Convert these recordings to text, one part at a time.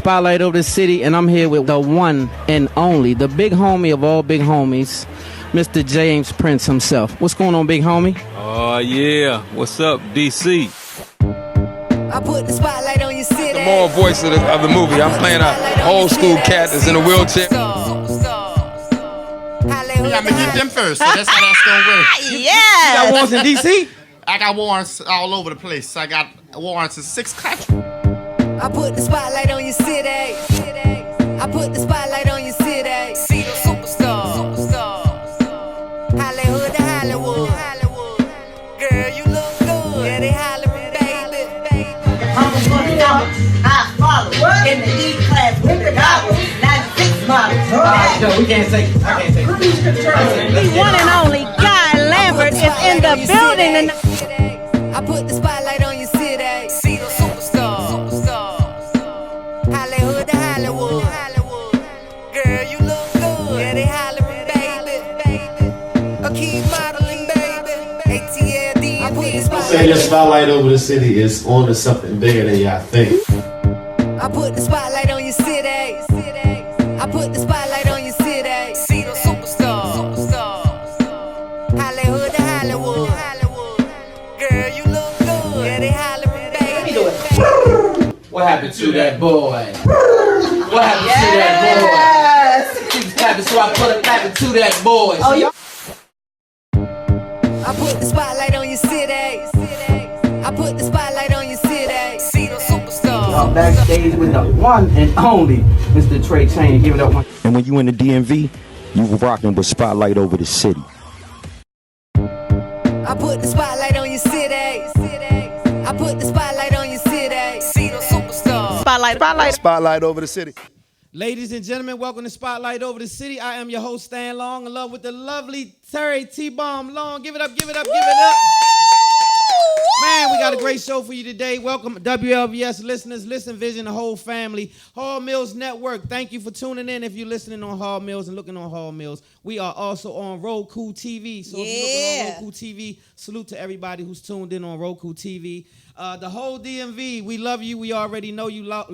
Spotlight Over the City, and I'm here with the one and only, the big homie of all big homies, Mr. James Prince himself. What's going on, big homie? Oh, yeah. What's up, DC? I put the spotlight on your city. The moral voice of the movie. I'm playing a old school cat that's in a wheelchair. Yeah, I'm gonna get them first, so that's how that's gonna work. You got warrants in D.C.? I got warrants all over the place. I got warrants in 6 countries. I put the spotlight on your city. I put the spotlight on your city. See the superstars. Hollywood to Hollywood. Girl, you look good. Yeah, they hollering, baby. I'm gonna know I follow in the E class with the goggles, 96 models. No, we can't take it. I can't take it. The one and only Guy Lambert is in the building and I put the spotlight on your city. See the superstars. Hollywood to Hollywood. Girl, you look good. Yeah, they hollering, baby. I keep modeling, baby. ATLD. I put the spotlight. Say the spotlight over the city is on to something bigger than y'all think. I put the spotlight on your city. I put the spotlight on your city. See the superstars. Hollywood to Hollywood. Girl, you look good. Yeah, they hollering, baby. What happened to that boy? What happened to that boy? Things happened, so I put it back to that boy. oh, y'all. I put the spotlight on your city. I put the spotlight on your city. See the superstars. I'm backstage with the one and only Mr. Tjhe City. Give it up one. And when you in the DMV, you rocking with Spotlight Over the City. I put the spotlight on your city. I put the spotlight on your city. See the superstars. Spotlight Over the City. Ladies and gentlemen, welcome to Spotlight Over the City. I am your host, Stan Long, in love with the lovely Terry T-Bomb Long. Give it up, give it up, give it up. Man, we got a great show for you today. Welcome, WLVS listeners, Listen Vision, the whole family. Hall Mills Network, thank you for tuning in. If you're listening on Hall Mills and looking on Hall Mills, we are also on Roku TV. So if you're looking on Roku TV, salute to everybody who's tuned in on Roku TV. The whole DMV, we love you. We already know you locked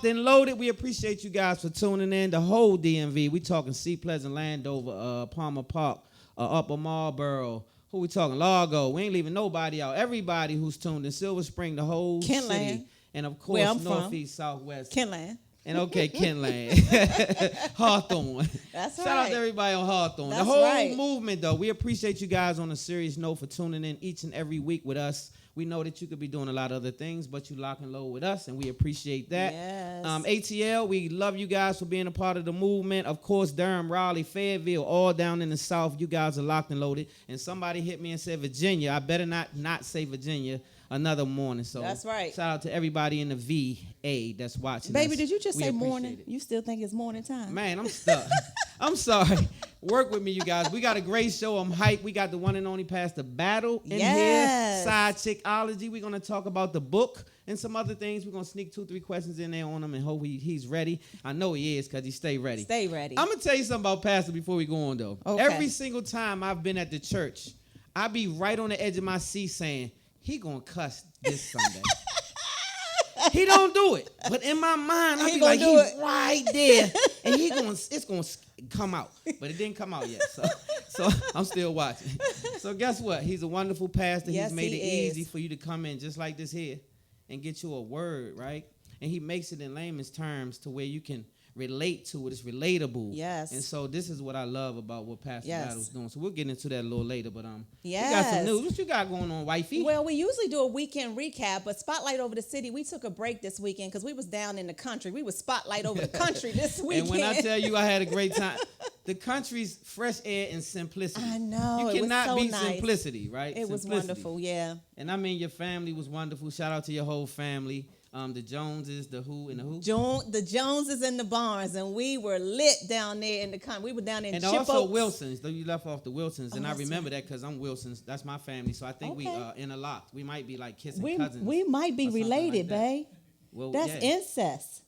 and loaded. We appreciate you guys for tuning in. The whole DMV, we talking Sea Pleasant, Landover, Palmer Park, Upper Marlboro. Who we talking? Largo. We ain't leaving nobody out. Everybody who's tuned in. Silver Spring, the whole city. And of course, Northeast, Southwest. Kenland. And okay, Kenland. Hawthorne. That's right. Shout out to everybody on Hawthorne. That's the whole right. movement, though. We appreciate you guys on a serious note for tuning in each and every week with us. We know that you could be doing a lot of other things, but you lock and load with us, and we appreciate that. Yes. ATL, we love you guys for being a part of the movement. Of course, Durham, Raleigh, Fayetteville, all down in the South. You guys are locked and loaded. And somebody hit me and said Virginia. I better not say Virginia another morning. So That's right. Shout out to everybody in the VA that's watching Baby, us. did you just We say appreciate morning? it. You still think it's morning time? Man, I'm stuck. I'm sorry. Work with me, you guys. We got a great show. I'm hyped. We got the one and only Pastor Battle in Yes. here. Side Chickology. We're going to talk about the book and some other things. We're going to sneak 2-3 questions in there on him and hope he's ready. I know he is because he stay ready. Stay ready. I'm going to tell you something about Pastor before we go on, though. Okay. Every single time I've been at the church, I be right on the edge of my seat saying, he going to cuss this Sunday. He don't do it. But in my mind, I be like, he's right there. And it's going to come out. But it didn't come out yet. So I'm still watching. So guess what? He's a wonderful pastor. Yes, He's made it he is. easy for you to come in just like this here and get you a word, right? And he makes it in layman's terms to where you can relate to it. It's relatable. Yes. And so this is what I love about what Pastor Yes. Battle's doing. So we'll get into that a little later. But we got Yes. some news. What you got going on, wifey? Well, we usually do a weekend recap, but Spotlight Over the City, we took a break this weekend because we was down in the country. We was Spotlight Over the country this weekend. And when I tell you I had a great time, the country's fresh air and simplicity. I know. You it was cannot so beat nice. simplicity, right? It was Simplicity. wonderful, yeah. And I mean, your family was wonderful. Shout out to your whole family. The Joneses, the who, and the who. The Joneses and the Barnes, and we were lit down there in the country. We were down in and Chip also Oaks. Wilsons. Though you left off the Wilsons, and I that's remember that because I'm Wilsons. That's my family, so I think we interlocked. We might be like kissing cousins. We might be or something related, like that. babe. Well, That's yeah. incest.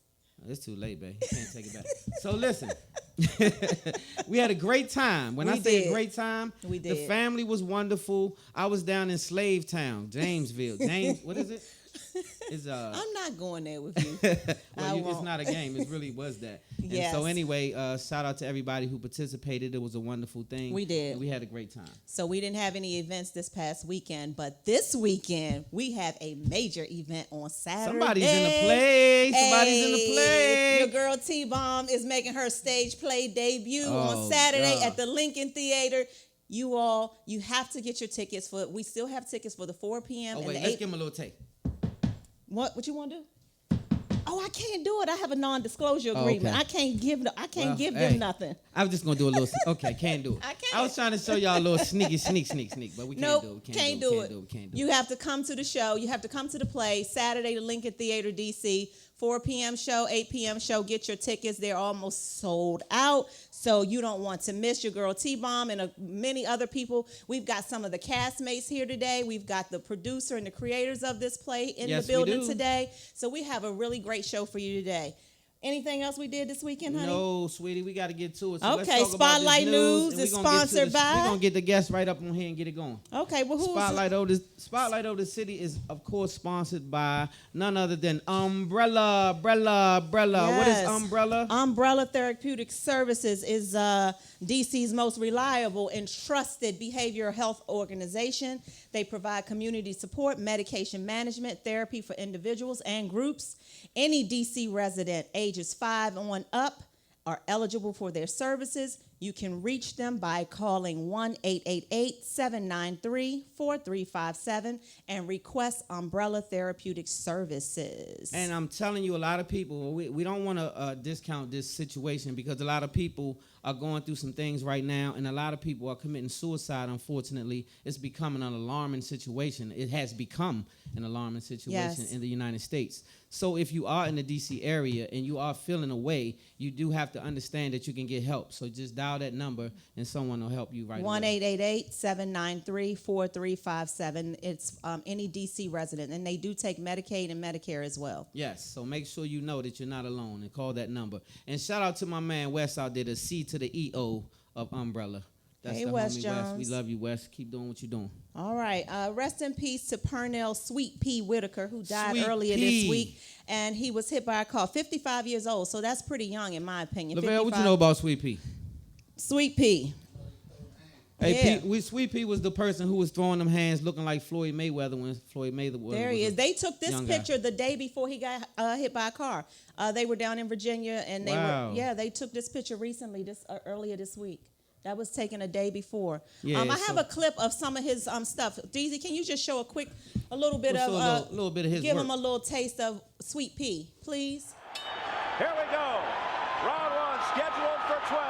It's too late, babe. You can't take it back. So listen, we had a great time. When We I say did. a great time, We the did. family was wonderful. I was down in Slave Town, Jamesville. What is it? It's I'm not going there with you. it's not a game. It really was that. And Yes. so anyway, shout out to everybody who participated. It was a wonderful thing. We did. And we had a great time. So we didn't have any events this past weekend, but this weekend we have a major event on Saturday. Somebody's in the play. Somebody's in the play. Your girl T-Bomb is making her stage play debut on Saturday God. at the Lincoln Theater. You have to get your tickets we still have tickets for the 4 p.m. Oh, and wait, the let's 8. give him a little tape. What you want to do? Oh, I can't do it. I have a non-disclosure agreement. okay. I can't give them nothing. I was just gonna do a little. Okay, can't do it. I can't. I was trying to show y'all a little sneak, but we can't Nope, do it. We can't do it. You have to come to the show. You have to come to the play Saturday, the Lincoln Theater, DC. 4 p.m. show, 8 p.m. show. Get your tickets. They're almost sold out, so you don't want to miss your girl T-Bomb and many other people. We've got some of the castmates here today. We've got the producer and the creators of this play in the building today. So we have a really great show for you today. Anything else we did this weekend, honey? No, sweetie, we got to get to it. So let's Okay, talk about Spotlight this News and is we're gonna sponsored by. We're gonna get the guests right up on here and get it going. Okay, well, who's Spotlight over the City is, of course, sponsored by none other than Umbrella. Yes. What is Umbrella? Umbrella Therapeutic Services is DC's most reliable and trusted behavioral health organization. They provide community support, medication management, therapy for individuals and groups. Any DC resident ages 5 on up are eligible for their services. You can reach them by calling 1-888-793-4357 and request Umbrella Therapeutic Services. And I'm telling you, a lot of people, we don't want to discount this situation because a lot of people are going through some things right now, and a lot of people are committing suicide, unfortunately. It's becoming an alarming situation. It has become an alarming situation in the United States. So if you are in the D.C. area and you are feeling away, you do have to understand that you can get help. So just dial that number, and someone will help you right away. 1-888-793-4357. It's any D.C. resident, and they do take Medicaid and Medicare as well. Yes, so make sure you know that you're not alone and call that number. And shout out to my man Wes out there, the C to the EO of Umbrella. That's Hey, the Wes homie Jones. Wes. We love you, Wes. Keep doing what you're doing. All right. Rest in peace to Pernell Sweet Pea Whitaker, who died Sweet earlier Pea. this week. And he was hit by a car, 55 years old. So that's pretty young, in my opinion. Lavelle, what you 55. know about Sweet Pea? Sweet Pea. Hey, Sweet Pea was the person who was throwing them hands looking like Floyd Mayweather when Floyd Mayweather There he is. They took this young picture the day before he got hit by a car. They were down in Virginia, and they took this picture recently, earlier this week. That was taken a day before. Yeah, I have a clip of some of his stuff. Deezy, can you just show a little bit of his give work. him a little taste of Sweet Pea, please? Here we go. Round one scheduled for 12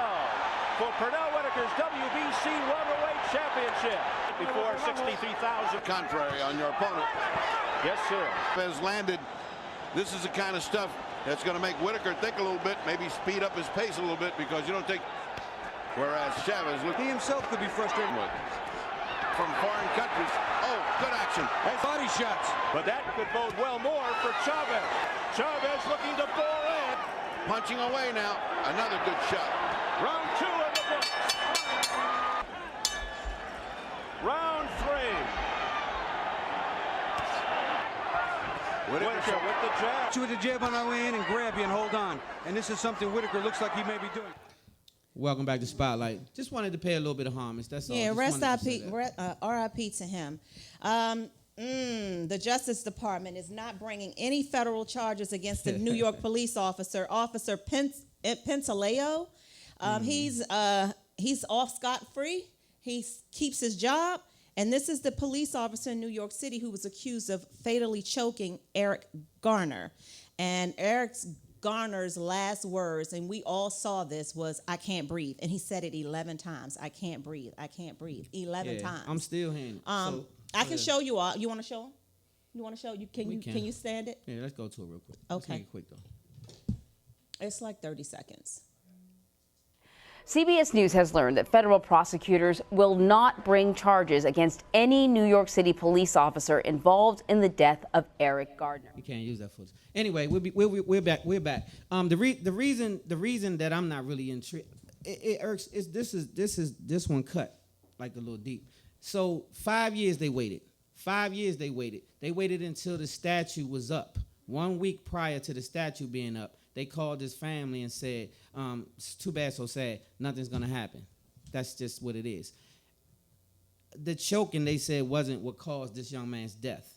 for Pernell Whitaker's WBC Welterweight Championship. Before 63,000. Contrary on your opponent. Yes, sir. Has landed. This is the kind of stuff that's going to make Whitaker think a little bit, maybe speed up his pace a little bit because you don't take. Whereas Chavez, he himself could be frustrated with. From foreign countries. Oh, good action. And body shots. But that could bode well more for Chavez. Chavez looking to bore in. Punching away now. Another good shot. Round two in the books. Round three. Whitaker with the jab. With the jab on our way in and grab you and hold on. And this is something Whitaker looks like he may be doing. Welcome back to Spotlight. Just wanted to pay a little bit of homage. That's all. Yeah, Just R.I.P. to him. The Justice Department is not bringing any federal charges against the New York police officer, Officer Pentaleo. He's off scot-free. He keeps his job. And this is the police officer in New York City who was accused of fatally choking Eric Garner. And Garner's last words, and we all saw this, was, "I can't breathe." And he said it 11 times. "I can't breathe. I can't breathe." 11 times. I'm still hearing it. I can show you all. You want to show him? You want to show? Can you stand it? Yeah, let's go to it real quick. Okay. Let's make it quick, though. It's like 30 seconds. CBS News has learned that federal prosecutors will not bring charges against any New York City police officer involved in the death of Eric Garner. You can't use that footage. Anyway, we're back. We're back. The reason that I'm not really intrigued, it irks. This one cut like a little deep. So 5 years they waited. 5 years they waited. They waited until the statue was up. 1 week prior to the statue being up, they called his family and said, it's too bad, so sad. Nothing's going to happen. That's just what it is. The choking, they said, wasn't what caused this young man's death.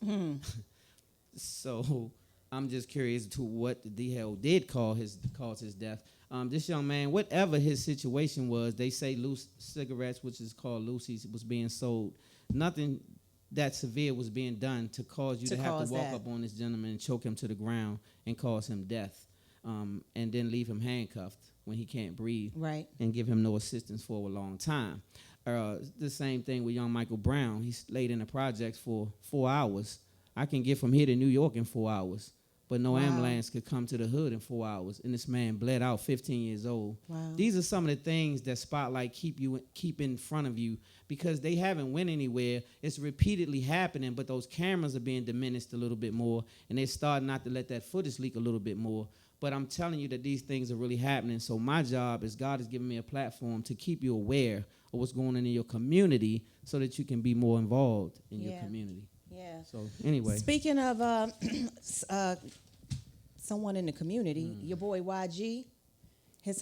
So I'm just curious to what the hell did cause his death. This young man, whatever his situation was, they say loose cigarettes, which is called Lucy's, was being sold. Nothing that severe was being done to cause you to have to walk up on this gentleman and choke him to the ground and cause him death, and then leave him handcuffed when he can't breathe, right, and give him no assistance for a long time. The same thing with young Michael Brown. He's laid in the projects for 4 hours. I can get from here to New York in 4 hours, but no ambulance could come to the hood in 4 hours. And this man bled out, 15 years old. Wow. These are some of the things that Spotlight keep in front of you because they haven't went anywhere. It's repeatedly happening, but those cameras are being diminished a little bit more, and they're starting not to let that footage leak a little bit more. But I'm telling you that these things are really happening. So my job is God has given me a platform to keep you aware of what's going on in your community so that you can be more involved in your community. Yeah. So anyway. Speaking of someone in the community, your boy YG,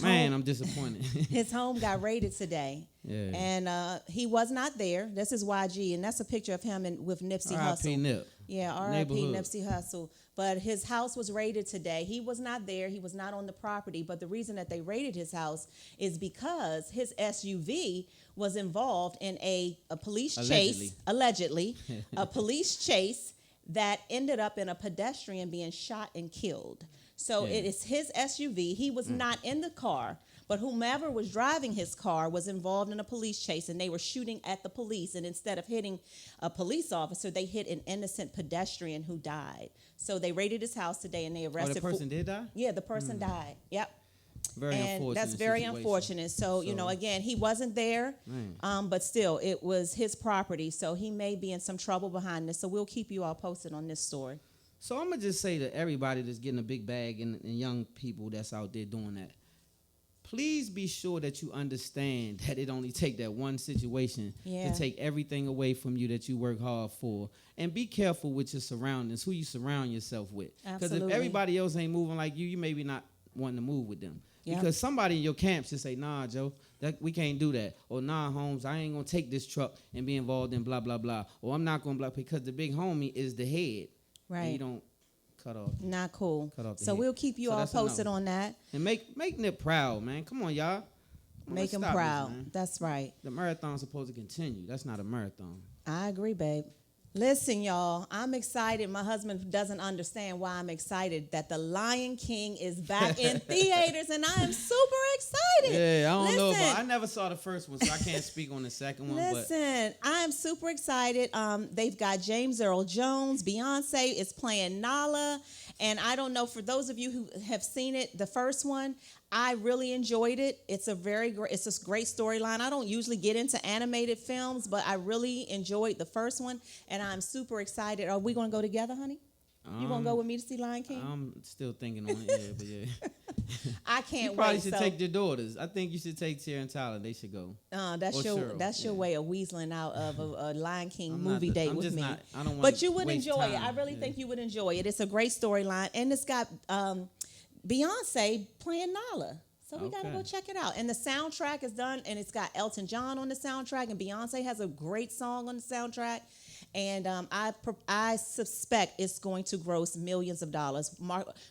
I'm disappointed. His home got raided today. Yeah. And he was not there. This is YG, and that's a picture of him with Nipsey Hussle. R.I.P. Nip. Yeah, R.I.P. Nipsey Hussle. But his house was raided today. He was not there. He was not on the property. But the reason that they raided his house is because his SUV was involved in a police chase, allegedly, a police chase that ended up in a pedestrian being shot and killed. So it is his SUV. He was not in the car, but whomever was driving his car was involved in a police chase, and they were shooting at the police. And instead of hitting a police officer, they hit an innocent pedestrian who died. So they raided his house today, and they arrested. The person did die? Yeah, the person died. Yep. Very unfortunate. That's very unfortunate. So, you know, again, he wasn't there, but still, it was his property. So he may be in some trouble behind this. So we'll keep you all posted on this story. So I'm going to just say to everybody that's getting a big bag and young people that's out there doing that, please be sure that you understand that it only take that one situation to take everything away from you that you work hard for. And be careful with your surroundings, who you surround yourself with. Because if everybody else ain't moving like you may be not wanting to move with them. Because somebody in your camp should say, nah, Joe, we can't do that. Or nah, Holmes, I ain't going to take this truck and be involved in blah, blah, blah. Or I'm not going to blah, because the big homie is the head. Right. And you don't cut off. Not cool. Cut off the so head. we'll keep you all posted on that. And make Nip proud, man. Come on, y'all. Make him proud. That's right. The marathon's supposed to continue. That's not a marathon. I agree, babe. Listen, y'all, I'm excited. My husband doesn't understand why I'm excited that The Lion King is back in theaters, and I am super excited. Yeah, I don't know about. I never saw the first one, so I can't speak on the second one. Listen, I am super excited. They've got James Earl Jones. Beyonce is playing Nala, and I don't know, for those of you who have seen it, the first one, I really enjoyed it. It's a great storyline. I don't usually get into animated films, but I really enjoyed the first one, and I'm super excited. Are we going to go together, honey? You going to go with me to see Lion King? I'm still thinking on it, but yeah. I can't wait. You probably should take your daughters. I think you should take Tara and Tyler. They should go. That's your way of weaseling out of a Lion King movie date with me. I don't want but you would enjoy it. I really think you would enjoy it. It's a great storyline, and it's got Beyonce playing Nala. So we got to go check it out. And the soundtrack is done, and it's got Elton John on the soundtrack, and Beyonce has a great song on the soundtrack. And I suspect it's going to gross millions of dollars.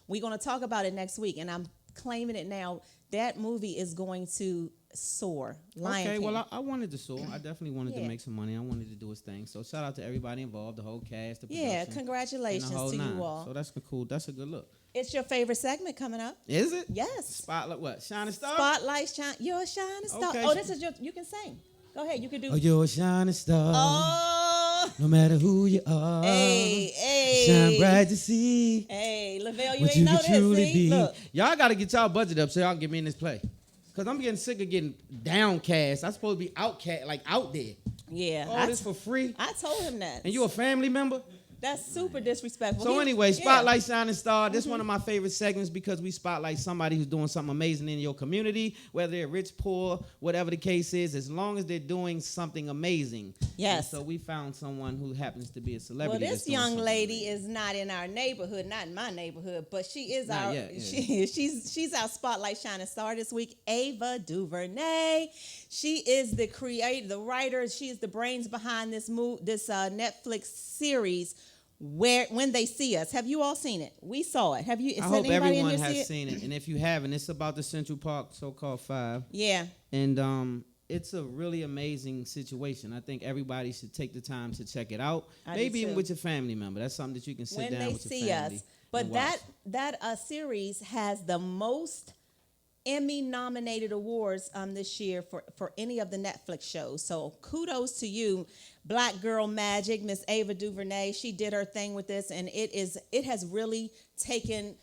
We're going to talk about it next week, and I'm claiming it now. That movie is going to soar. Lion King. Well, I wanted to soar. I definitely wanted to make some money. I wanted to do its thing. So shout out to everybody involved, the whole cast, the production. Yeah, congratulations to you all. So that's cool. That's a good look. It's your favorite segment coming up. Is it? Yes. Spotlight what? Shining Star? Spotlight, you're a shining star. Okay. Oh, this is you can sing. Go ahead, you can do. Oh, you're a shining star. Oh. No matter who you are. Hey. Shine bright to see. Hey, Lavelle, you what ain't know this. Truly See? Look. Y'all got to get y'all budget up so y'all can get me in this play. Because I'm getting sick of getting downcast. I'm supposed to be out there. Yeah. All this for free. I told him that. And you a family member? That's super disrespectful. So anyway, Spotlight Shining Star. This is one of my favorite segments because we spotlight somebody who's doing something amazing in your community, whether they're rich, poor, whatever the case is, as long as they're doing something amazing. Yes. And so we found someone who happens to be a celebrity. Well, this young lady is not in our neighborhood, not in my neighborhood, but she is Not our. yet, yeah. She's our Spotlight Shining Star this week. Ava DuVernay. She is the creator, the writer. She is the brains behind this Netflix series. When They See Us. Have you all seen it? We saw it. Have you? I hope everyone has seen it. And if you haven't, it's about the Central Park so-called 5. Yeah. And it's a really amazing situation. I think everybody should take the time to check it out. Maybe even with your family member. That's something that you can sit down with your family. But that series has the most Emmy-nominated awards this year for any of the Netflix shows. So kudos to you, Black Girl Magic, Miss Ava DuVernay. She did her thing with this, and it has really taken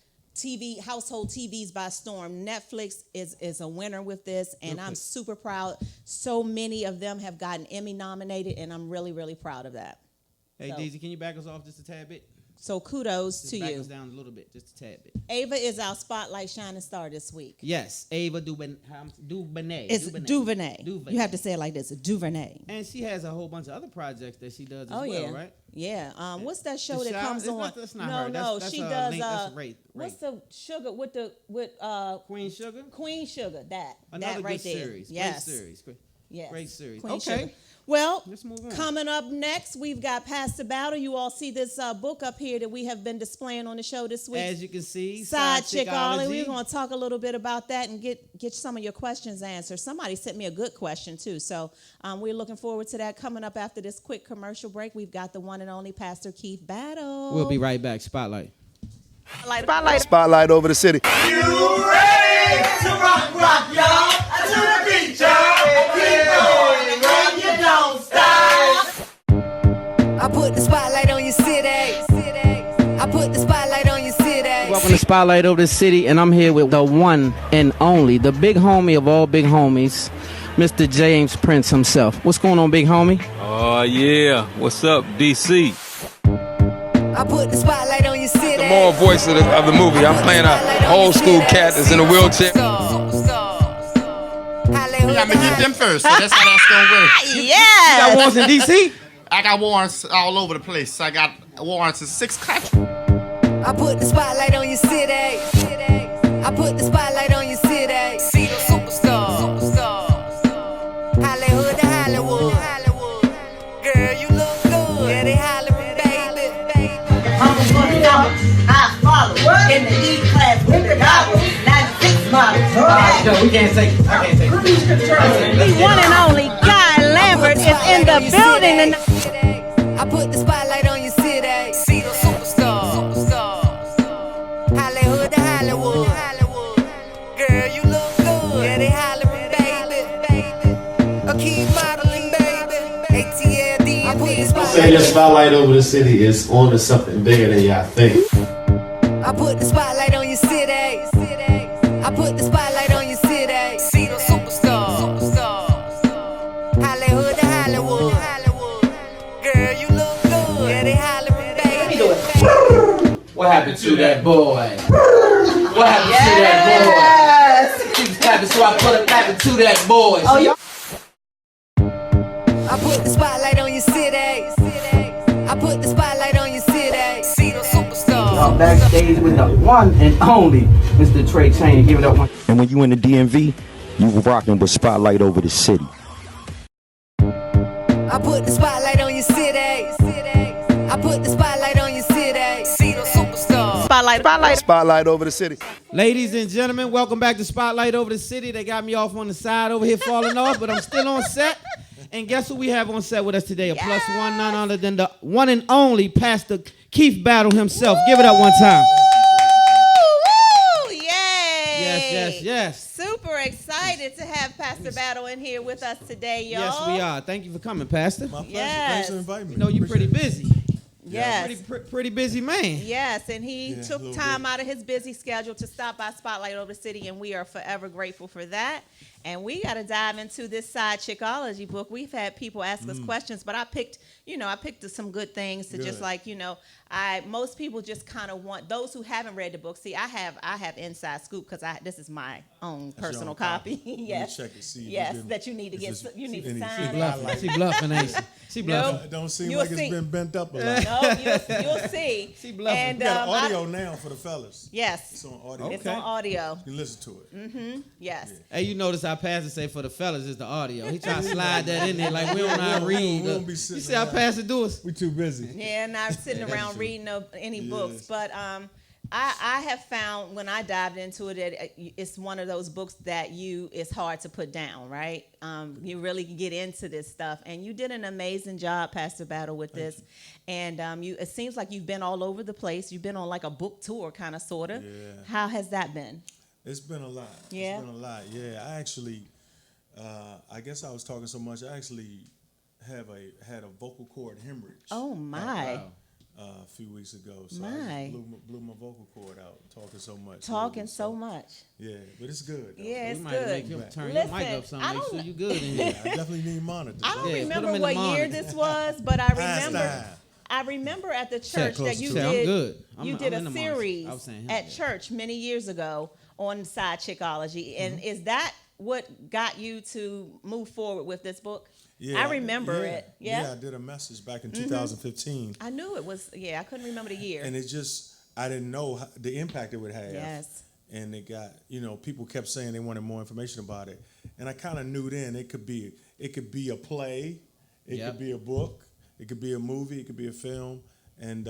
household TVs by storm. Netflix is a winner with this, and I'm super proud. So many of them have gotten Emmy nominated, and I'm really, really proud of that. Hey, Daisy, can you back us off just a tad bit? So kudos to back you. us down a little bit, just a tad bit. Ava is our Spotlight Shining Star this week. Yes, Ava DuVernay. It's DuVernay. You have to say it like this, DuVernay. And she has a whole bunch of other projects that she does as well, right? Yeah. What's that show that comes on? That's not her. That's she does. That's Ray. What's the sugar with Queen Sugar? Queen Sugar. Another that right good there. series. Yes. Great series. Yes. Great series. Queen Okay. Sugar. Well, let's move on. Coming up next, we've got Pastor Battle. You all see this book up here that we have been displaying on the show this week. As you can see, Side Chickology. We're going to talk a little bit about that and get some of your questions answered. Somebody sent me a good question, too. So we're looking forward to that. Coming up after this quick commercial break, we've got the one and only Pastor Keith Battle. We'll be right back. Spotlight. Spotlight over the city. You ready to rock, y'all? To the beat, y'all. Keep going, girl, you don't stop. I put the spotlight on your city. I put the spotlight on your city. Welcome to Spotlight over the city, and I'm here with the one and only, the big homie of all big homies, Mr. James Prince himself. What's going on, big homie? Oh, yeah. What's up, DC? I put the spotlight on your city. The moral voice of the movie. I'm playing a old school cat that's in a wheelchair. You got to get them first, so that's how that's going to work. Yes. You got warrants in D.C.? I got warrants all over the place. I got warrants in 6 countries. I put the spotlight on your city. I put the spotlight on your city. See the superstar. Hollywood to Hollywood. Girl, you look good. Yeah, they hollering, baby. I'm gonna know I follow in the E class with the goggles, 96 models. No, we can't take it. I can't take it. The one and only Guy Lambert is in the building tonight. I put the spotlight on your city. See the superstar. Hollywood to Hollywood. Girl, you look good. Yeah, they hollering, baby. A key modeling, baby. ATLD. I put the Say the spotlight over the city is on to something bigger than y'all think. I put the spotlight on your city. I put the spotlight on your city. See the superstar. Hollywood to Hollywood. Girl, you look good. Yeah, they hollering, baby. What happened to that boy? What happened to that boy? Things happened, so I put it back to that boy. Oh, y'all. I put the spotlight on your city. I put the spotlight on your city. See the superstar. I'm backstage with the one and only Mr. Tjhe City. Give it up one. And when you in the DMV, you rocking with Spotlight over the city. I put the spotlight on your city. I put the spotlight on your city. See the superstar. Spotlight over the city. Ladies and gentlemen, welcome back to Spotlight over the city. They got me off on the side over here falling off, but I'm still on set. And guess who we have on set with us today? A plus one, none other than the one and only Pastor Keith Battle himself. Give it up one time. Woo! Yay! Yes. Super excited to have Pastor Battle in here with us today, y'all. Yes, we are. Thank you for coming, Pastor. My pleasure. Yes. Thanks for inviting me. You know you're pretty busy. Yes. Pretty busy man. Yes, and he took time out of his busy schedule to stop by Spotlight over the city, and we are forever grateful for that. And we got to dive into this side chickology book. We've had people ask us questions, but I picked some good things to just like, most people just kind of want those who haven't read the book. See, I have inside scoop because this is my own personal copy. Yes. Check it, see yes, that you need to get, you need to sign it. She bluffing, ain't she? She bluffing. It don't seem like it's been bent up a lot. No, you'll see. She bluffing. And, we got audio now for the fellas. Yes. It's on audio. Okay. It's on audio. You can listen to it. Mm-hmm. Yes. Yeah. Hey, you notice our pastor say for the fellas is the audio. He try to slide that in there like we don't know how to read. We don't be sitting. You see how pastor do us? We too busy. Yeah, not sitting around reading any books. But I have found when I dived into it that it's one of those books that it's hard to put down, right? You really get into this stuff, and you did an amazing job, Pastor Battle, with this. And it seems like you've been all over the place. You've been on like a book tour, kind of, sort of. Yeah. How has that been? It's been a lot. Yeah. It's been a lot. Yeah. I actually, I guess I was talking so much. I actually had a vocal cord hemorrhage. Oh my. A few weeks ago, so I blew my vocal cord out talking so much. So much. Yeah, but it's good. Yeah, it's we might good. Make him turn your mic up some, make sure you good in here. I definitely need monitors. I don't remember what year this was, but I remember at the church that you did a series at church many years ago on side chickology, and is that what got you to move forward with this book? Yeah, I remember it. Yeah, I did a message back in 2015. I knew it was. Yeah, I couldn't remember the year. And I didn't know the impact it would have. Yes. And it got, people kept saying they wanted more information about it, and I kind of knew then it could be a play, it could be a book, it could be a movie, it could be a film, and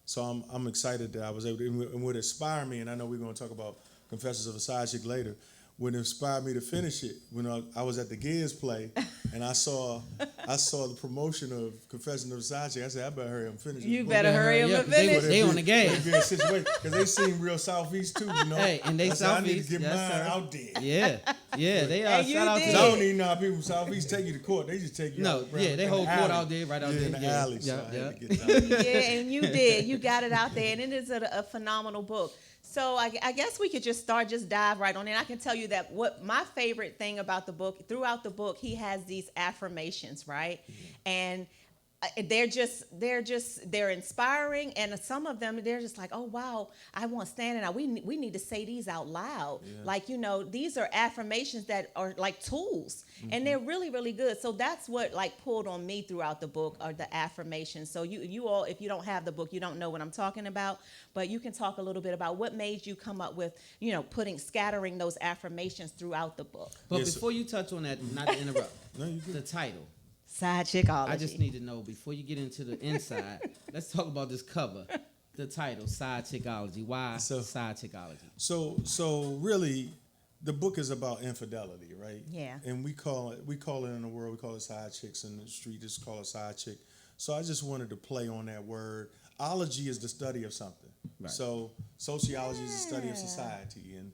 so I'm excited that I was able to, and what inspired me, and I know we're going to talk about Confessions of a Side Chick later. What inspired me to finish it when I was at the Giz play and I saw the promotion of Confession of a Side Chick. I said, I better hurry up and finish it. You better hurry up and finish. They on the gas. Because they seem real Southeast too, Hey, and they Southeast. I need to get mine out there. Yeah, they are. Shout out to I don't even know how people from Southeast take you to court. They just take you out. They hold court out there, right out there. In the alley. So I had to get it out. Yeah, and you did. You got it out there, and it is a phenomenal book. So I guess we could just dive right on in. I can tell you that what my favorite thing about the book, throughout the book, he has these affirmations, right? Mm-hmm. And they're inspiring, and some of them they're just like, oh wow, I want standing out. We need to say these out loud. Yeah. Like, these are affirmations that are like tools, and they're really, really good. So that's what like pulled on me throughout the book are the affirmations. So you all, if you don't have the book, you don't know what I'm talking about, but you can talk a little bit about what made you come up with, scattering those affirmations throughout the book. But before you touch on that, not to interrupt, the title. Side chickology. I just need to know, before you get into the inside, let's talk about this cover. The title, Side Chickology. Why Side Chickology? So really, the book is about infidelity, right? Yeah. And we call it in the world, we call it side chicks. In the street, just call it side chick. So I just wanted to play on that word. Ology is the study of something. Right. So sociology is the study of society, and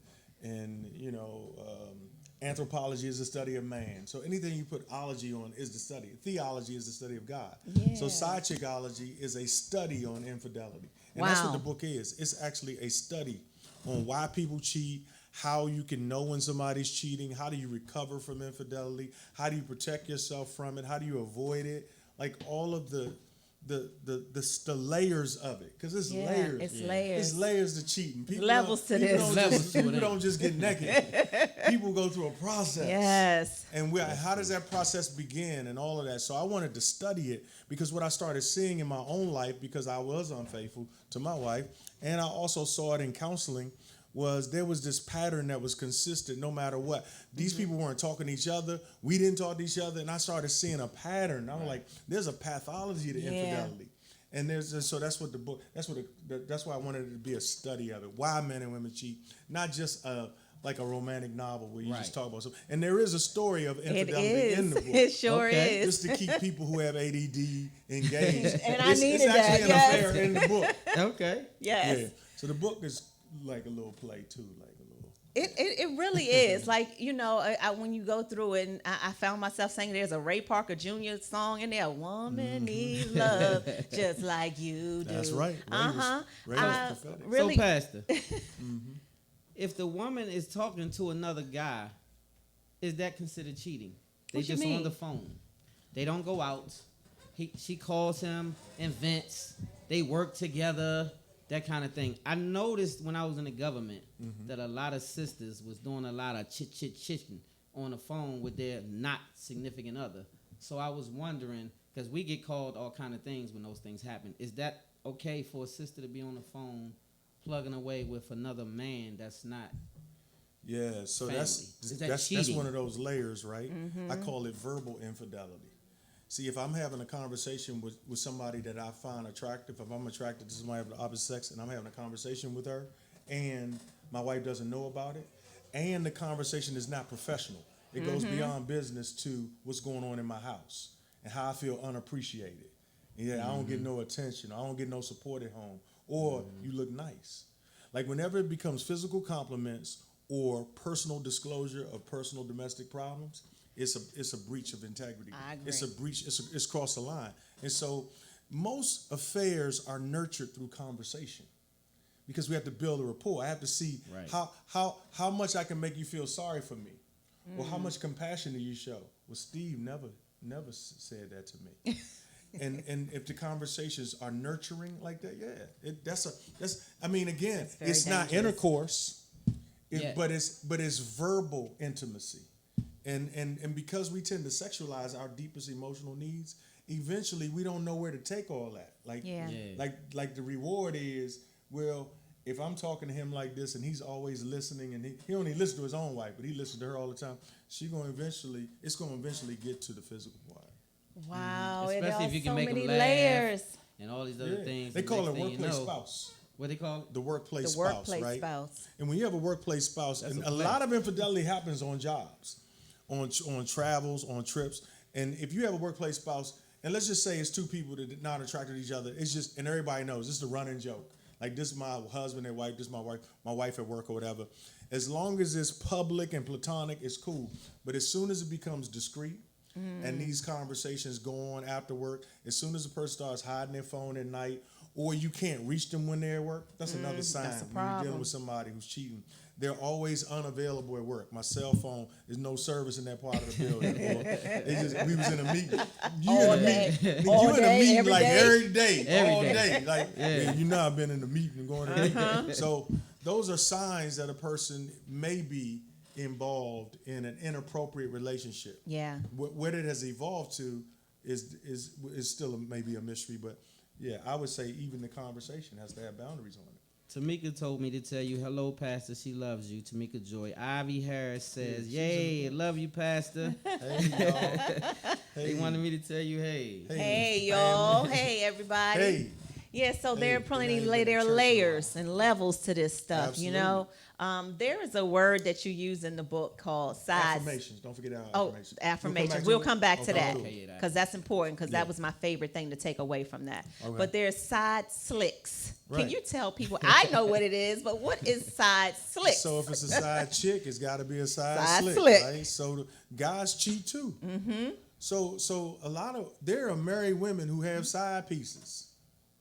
anthropology is the study of man. So anything you put ology on is the study. Theology is the study of God. Yeah. So side chickology is a study on infidelity. And that's what the book is. It's actually a study on why people cheat, how you can know when somebody's cheating, how do you recover from infidelity, how do you protect yourself from it, how do you avoid it, like all of the layers of it, because it's layers. It's layers. It's layers to cheating. People levels to this. People don't just get naked. People go through a process. Yes. And how does that process begin and all of that? So I wanted to study it because what I started seeing in my own life, because I was unfaithful to my wife, and I also saw it in counseling, there was this pattern that was consistent no matter what. These people weren't talking to each other. We didn't talk to each other. And I started seeing a pattern. I'm like, there's a pathology to infidelity. And so that's what the book, that's why I wanted it to be a study of it. Why men and women cheat. Not just like a romantic novel where you just talk about something. And there is a story of infidelity in the book. It sure is. Just to keep people who have ADD engaged. And I needed it's actually that. an affair in the book. Okay. Yes. Yeah. So the book is like a little play too, like a little. It really is. Like, when you go through it, and I found myself saying there's a Ray Parker Jr. song in there, "Woman needs love just like you do." That's right. Really. So, Pastor, if the woman is talking to another guy, is that considered cheating? They What you just on mean? the phone. They don't go out. She calls him and vents. They work together, that kind of thing. I noticed when I was in the government that a lot of sisters was doing a lot of chitting on the phone with their not significant other. So I was wondering, because we get called all kind of things when those things happen. Is that okay for a sister to be on the phone plugging away with another man that's not? Yeah, so family? that's Is that's cheating? one of those layers, right? I call it verbal infidelity. See, if I'm having a conversation with somebody that I find attractive, if I'm attracted to somebody of the opposite sex and I'm having a conversation with her and my wife doesn't know about it, and the conversation is not professional, it goes beyond business to what's going on in my house and how I feel unappreciated. Yeah, I don't get no attention, I don't get no support at home, or you look nice. Like whenever it becomes physical compliments or personal disclosure of personal domestic problems, it's a breach of integrity. I agree. It's a breach. It's crossed the line. And so most affairs are nurtured through conversation because we have to build a rapport. I have to see how much I can make you feel sorry for me, or how much compassion do you show. Well, Steve never said that to me. And if the conversations are nurturing like that, that's I mean, again, it's not intercourse, but it's verbal intimacy. And because we tend to sexualize our deepest emotional needs, eventually we don't know where to take all that. Like the reward is, well, if I'm talking to him like this and he's always listening, and he only listens to his own wife, but he listens to her all the time, it's going to eventually get to the physical part. Wow, Especially if you can so make many them laugh layers. and all these other things. They the call next it thing you workplace know- spouse. What they call it? The workplace The spouse, workplace right? spouse. And when you have a workplace spouse, That's and a a fact. lot of infidelity happens on jobs, on travels, on trips. And if you have a workplace spouse, and let's just say it's two people that are not attracted to each other, it's just, and everybody knows, this is a running joke. Like, this is my husband and wife, this is my wife at work or whatever. As long as it's public and platonic, it's cool. But as soon as it becomes discreet, and these conversations go on after work, as soon as the person starts hiding their phone at night, or you can't reach them when they're at work, that's another sign that's a when you're problem. dealing with somebody who's cheating. They're always unavailable at work. My cell phone, there's no service in that part of the building. We was in a meeting. You in a meeting. You in a meeting like every day, all day. Like, man, you know I've been in the meeting and going to the meeting. So those are signs that a person may be involved in an inappropriate relationship. Yeah. What it has evolved to is still maybe a mystery, but yeah, I would say even the conversation has to have boundaries on it. Tamika told me to tell you, hello, Pastor. She loves you. Tamika Joy. Ivy Harris says, yay, love you, Pastor. Hey, y'all. They wanted me to tell you, hey. Hey, y'all. Hey, everybody. Hey. Yeah, so there are plenty ain't been to there are church in a layers and levels to this stuff, Absolutely. you know. There is a word that you use in the book called sides. Affirmations. Don't forget our Oh, affirmations. affirmations. We'll come back to that Okay. because that's important because that was my favorite thing to take away from that. Okay. But there's side slicks. Right. Can you tell people? I know what it is, but what is side slicks? So if it's a side chick, it's got to be a side Side slick, slick. right? So the guys cheat too. Mm-hmm. So there are married women who have side pieces.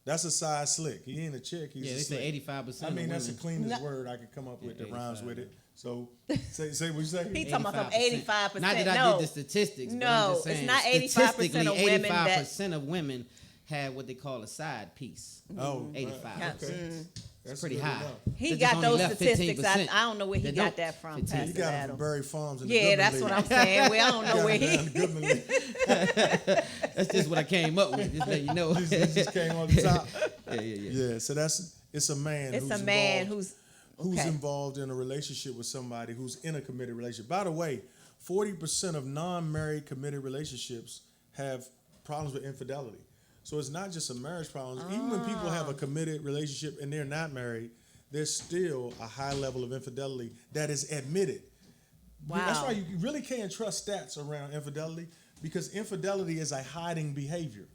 That's a side slick. He ain't a chick. He's Yeah, a they say slick. 85% I mean, of that's the women. cleanest word I could come up with that rhymes with it. So say what you say. He talking about from 85%. Not that I no. did the statistics, but No, I'm just saying, it's not 85% of women that. 85% of women have what they call a side piece. Oh, 85. Okay. That's pretty high. He That got just only those left statistics. 15%. I don't know where he That got don't. that from. 15. He Pastor got it Adam. from Berry Farms in the Yeah, Goodman that's League. what I'm saying. We don't know where he. Goodman League. That's just what I came up with. Just let you know. This just came on the top. Yeah. Yeah, so it's a man. It's who's a man involved, who's okay. involved in a relationship with somebody who's in a committed relationship. By the way, 40% of non-married committed relationships have problems with infidelity. So it's not just a marriage problem. Even when people have a committed relationship and they're not married, there's still a high level of infidelity that is admitted. Wow. That's why you really can't trust stats around infidelity, because infidelity is a hiding behavior.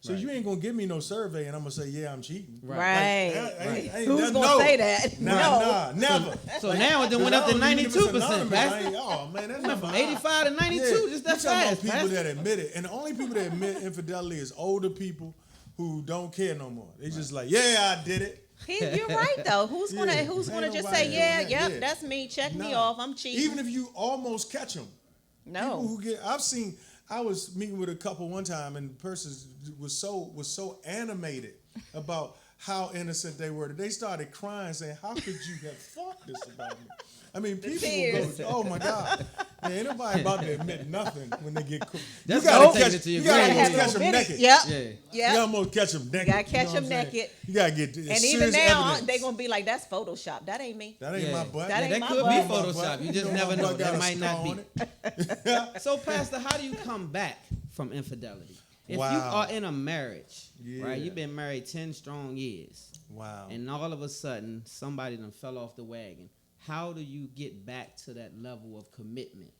So you ain't gonna give me no survey and I'm gonna say, yeah, I'm cheating. Right. Like, Who's gonna say that? Nah, never. So now it done went up to 92%. Oh man, that's Went from 85 to 92. Just that fast. People that admit it, and the only people that admit infidelity is older people who don't care no more. They just like, yeah, I did it. You're right though. Who's gonna Ain't just nobody say, doing yeah, that. yep, Yeah. that's me. Check me Nah. off. I'm cheating. Even if you almost catch them, No. People who I was meeting with a couple one time, and the person was so animated about how innocent they were that they started crying, saying, "How could you have thought this about me?" I mean, people will go, "Oh my God!" Man, ain't nobody about to admit nothing when they get cooked. You gotta catch them naked. Yep. You almost catch them naked. You gotta catch them naked. You gotta get and even now they gonna be like, "That's Photoshop. That ain't me. That ain't my butt. That ain't my could butt. be Photoshop. You just never know. That might not be. So, Pastor, how do you come back from infidelity? If you are in a marriage, right? You've been married 10 strong years. Wow. And all of a sudden, somebody done fell off the wagon. How do you get back to that level of commitment?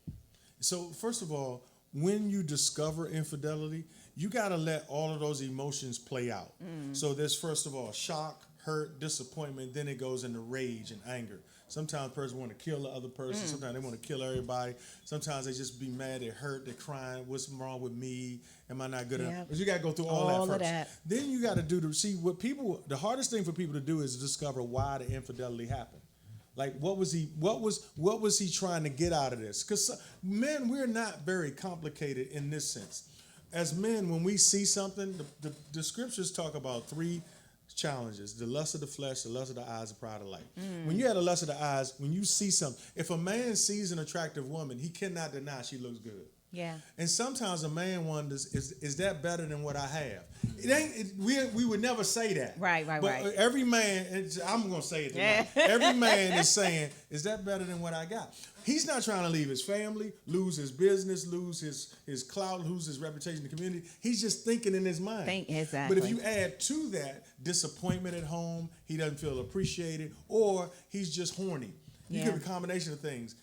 So, first of all, when you discover infidelity, you got to let all of those emotions play out. So there's, first of all, shock, hurt, disappointment. Then it goes into rage and anger. Sometimes a person want to kill the other person. Sometimes they want to kill everybody. Sometimes they just be mad, they're hurt, they're crying. What's wrong with me? Am I not good enough? But you got to go through all that first. Then you got to the hardest thing for people to do is discover why the infidelity happened. Like, what was he trying to get out of this? Because men, we're not very complicated in this sense. As men, when we see something, the scriptures talk about 3 challenges: the lust of the flesh, the lust of the eyes, the pride of life. When you have the lust of the eyes, when you see something, if a man sees an attractive woman, he cannot deny she looks good. Yeah. And sometimes a man wonders, is that better than what I have? It ain't. We would never say that. Right. But every man, I'm gonna say it tonight. Every man is saying, is that better than what I got? He's not trying to leave his family, lose his business, lose his clout, lose his reputation in the community. He's just thinking in his mind. Exactly. But if you add to that disappointment at home, he doesn't feel appreciated, or he's just horny. You get a combination of things.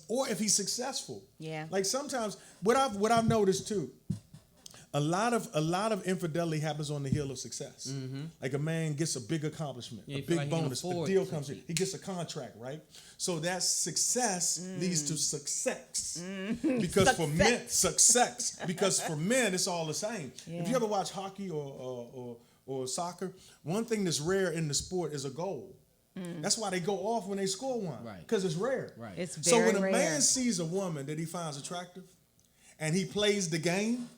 Or if he's successful. Yeah. Like sometimes what I've noticed too, a lot of infidelity happens on the heel of success. Like a man gets a big accomplishment, a big bonus, a deal comes in, he gets a contract, right? So that success leads to success. Because for men, it's all the same. Yeah. If you ever watch hockey or soccer, one thing that's rare in the sport is a goal. That's why they go off when they score one, because it's rare. Right. It's So very when a rare. man sees a woman that he finds attractive, and he plays the game,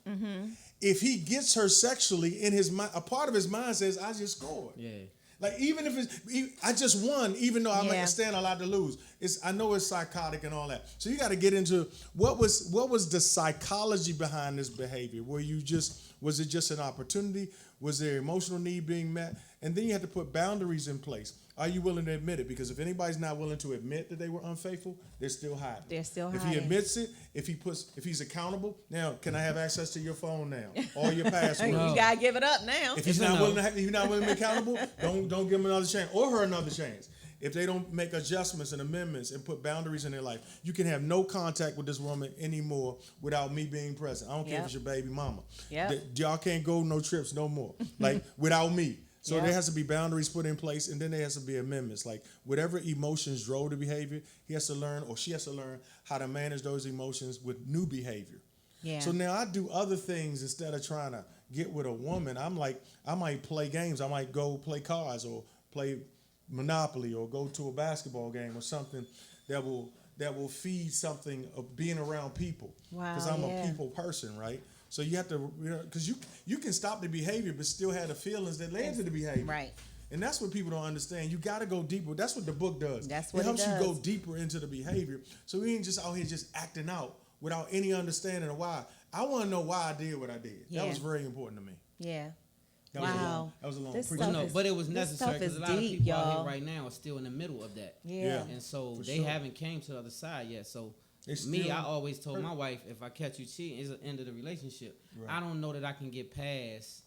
if he gets her sexually, in his mind, a part of his mind says, "I just scored." Yeah. Like even if I just won, even though I might stand a lot to lose. I know it's psychotic and all that. So you got to get into what was the psychology behind this behavior? Was it just an opportunity? Was there emotional need being met? And then you have to put boundaries in place. Are you willing to admit it? Because if anybody's not willing to admit that they were unfaithful, they're still hiding. If he admits it, if he's accountable, now can I have access to your phone now? All your passwords. You gotta give it up now. If he's not willing to be accountable, don't give him another chance or her another chance. If they don't make adjustments and amendments and put boundaries in their life, you can have no contact with this woman anymore without me being present. I don't care if it's your baby mama. Y'all can't go no trips no more. Like without me. So there has to be boundaries put in place, and then there has to be amendments. Like whatever emotions drove the behavior, he has to learn, or she has to learn how to manage those emotions with new behavior. Yeah. So now I do other things instead of trying to get with a woman. I might play games. I might go play cards or play Monopoly or go to a basketball game or something that will feed something of being around people. Wow. Because I'm a people person, right? So you have to, because you can stop the behavior but still have the feelings that led to the behavior. Right. And that's what people don't understand. You got to go deeper. That's what the book does. That's what it helps it does. you go deeper into the behavior. So we ain't just out here just acting out without any understanding of why. I want to know why I did what I did. Yeah. That was very important to me. Yeah. That was a long This preach. stuff is- But it was this necessary stuff is because a lot of deep, people out y'all. here right now are still in the middle of that. Yeah. And so For they sure. haven't came to the other side yet. So They I always told my wife, if I catch you cheating, it's the end of the relationship. Right. I don't know that I can get past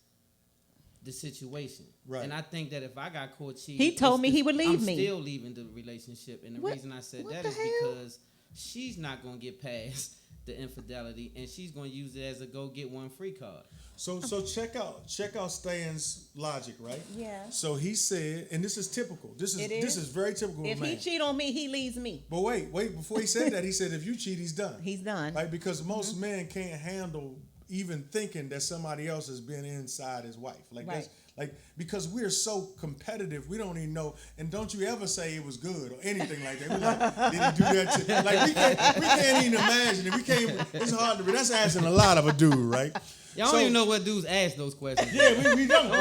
the situation. Right. And I think that if I got caught cheating, He told me he would leave I'm me. still leaving the relationship. And the reason I said that is because she's not going to get past the infidelity, and she's going to use it as a go get one free card. So check out Stan's logic, right? Yeah. So he said, and this is typical. This is very typical If of a man. he cheat on me, he leaves me. But wait, before he said that, he said if you cheat, he's done. He's done. Right? Because most men can't handle even thinking that somebody else has been inside his wife. Like Like, because we're so competitive, we don't even know. And don't you ever say it was good or anything like that. We're like, did he do that to? Like, we can't even imagine it. We can't. It's hard to. That's asking a lot of a dude, right? Y'all don't even know what dudes ask those questions. Yeah, we don't. We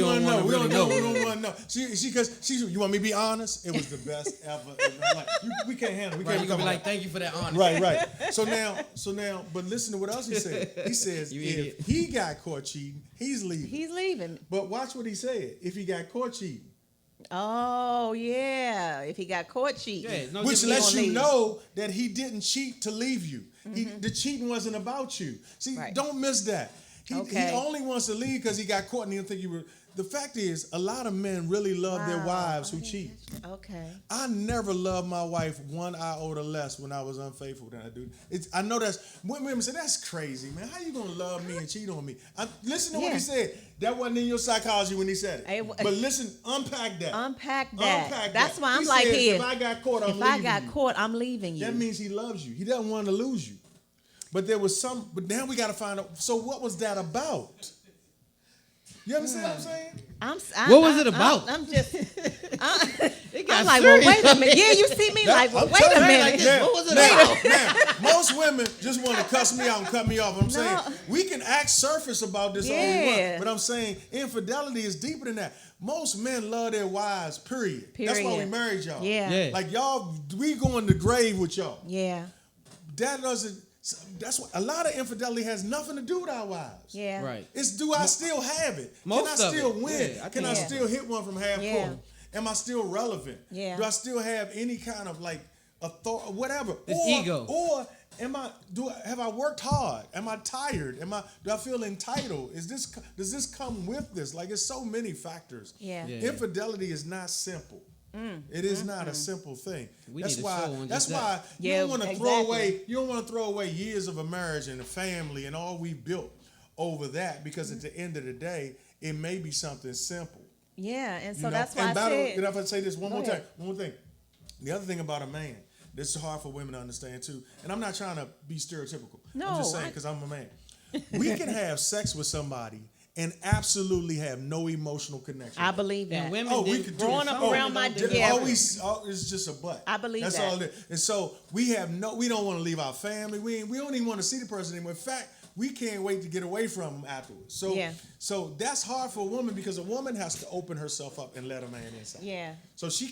want to know. We don't know. know. We don't want to know. You want me to be honest? It was the best ever. Like, we can't handle it. We Right, can't you gonna be like, thank you for that honesty. Right. So now, but listen to what else he said. He says if he got caught cheating, he's leaving. He's leaving. But watch what he said. If he got caught cheating. Oh, yeah. If he got caught cheating. Yeah, no Which different. lets you know that he didn't cheat to leave you. Mm-hmm. The cheating wasn't about you. See, Right. don't miss that. He Okay. only wants to leave because he got caught and he didn't think you were. The fact is, a lot of men really love their wives who cheat. Okay. I never loved my wife 1 iota less when I was unfaithful than I do. I know that's, when women say, that's crazy, man. How you going to love me and cheat on me? Listen to what he said. That wasn't in your psychology when he said it. But listen, unpack that. Unpack that. Unpack That's that. why I'm He like said, here. If I got caught, I'm leaving If I got you. caught, I'm leaving you. That means he loves you. He doesn't want to lose you. But there was but now we got to find out, so what was that about? You understand what I'm saying? What was it about? I'm just. It got I'm like, serious. well, wait a minute. Yeah, you see me like, well, wait a minute. Now, What was it about? now, most women just want to cuss me out and cut me off. I'm saying we can act surface about this all we want, but I'm saying infidelity is deeper than that. Most men love their wives, period. That's why we married y'all. Yeah. Like y'all, we go in the grave with y'all. Yeah. That doesn't. That's what a lot of infidelity has nothing to do with our wives. Yeah. Right. It's do I still have it? Most Can I of still it. win? Yeah, I Can think I so. still hit one from half Yeah. court? Am I still relevant? Yeah. Do I still have any kind of like authority, whatever? It's ego. Or have I worked hard? Am I tired? Do I feel entitled? Does this come with this? Like, it's so many factors. Yeah. Infidelity is not simple. It is not a simple thing. We That's need a why. show on That's just why that. you Yeah, don't want to throw exactly. away. You don't want to throw away years of a marriage and a family and all we built over that, because at the end of the day, it may be something simple. Yeah, and so You know? that's why And I said. if I say this one Go more ahead. time, one more thing. The other thing about a man, this is hard for women to understand too. And I'm not trying to be stereotypical. No, I'm just saying because I'm a man. We can have sex with somebody and absolutely have no emotional connection. I believe that. And women we did- could do Growing it. up Oh, around my just yeah. it's just a butt. I believe That's that. all it is. And so we don't want to leave our family. We don't even want to see the person anymore. In fact, we can't wait to get away from them afterwards. So Yeah. so that's hard for a woman, because a woman has to open herself up and let a man inside. Yeah. So she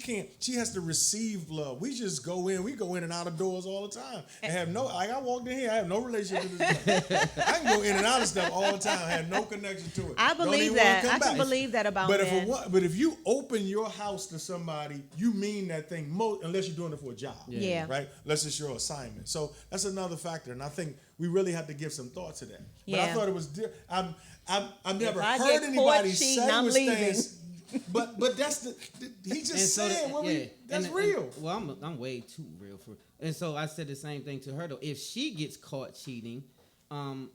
has to receive love. We just go in and out of doors all the time. And have I walked in here, I have no relationship with this guy. I can go in and out of stuff all the time, have no connection to it. I Don't believe even wanna that. come I can back. believe that about But men. but if you open your house to somebody, you mean that thing unless you're doing it for a job. Yeah. Right? Unless it's your assignment. So that's another factor. And I think we really have to give some thought to that. But I Yeah. thought it was I've never I heard get caught anybody cheating, say I'm with leaving. things. But that's he just said that's real. Well, I'm way too real for. And so I said the same thing to her though. If she gets caught cheating,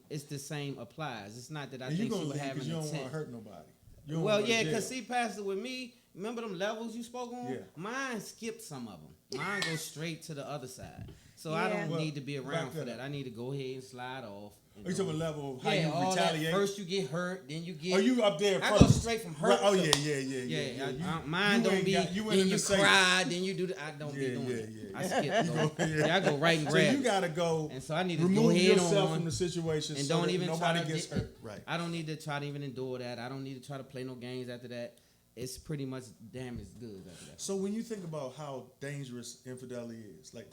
it's the same applies. It's not that I And think you she gonna would leave have because an you don't want intent. to hurt nobody. You don't Well, wanna go to yeah, jail. because see, Pastor, with me, remember them levels you spoke on? Yeah. Mine skipped some of them. Mine goes straight to the other side. So Yeah. I don't Well, need to be around back for that that. I need to go ahead and slide off. Are you talking about level of how Yeah, you all that. retaliate? First you get hurt, then you get. Are you up there I first? go straight from hurt. Right. Oh to- yeah. Mine don't ain't be. got- you went then in you the safe. cry, then you do. I don't be Yeah, doing yeah, that. yeah. I skip. I go right and So grab. you gotta go. And so I need to remove go ahead yourself on from the situation, and so don't that even try nobody to gets get hurt. Right. I don't need to try to even endure that. I don't need to try to play no games after that. It's pretty much damaged goods after that. So when you think about how dangerous infidelity is, like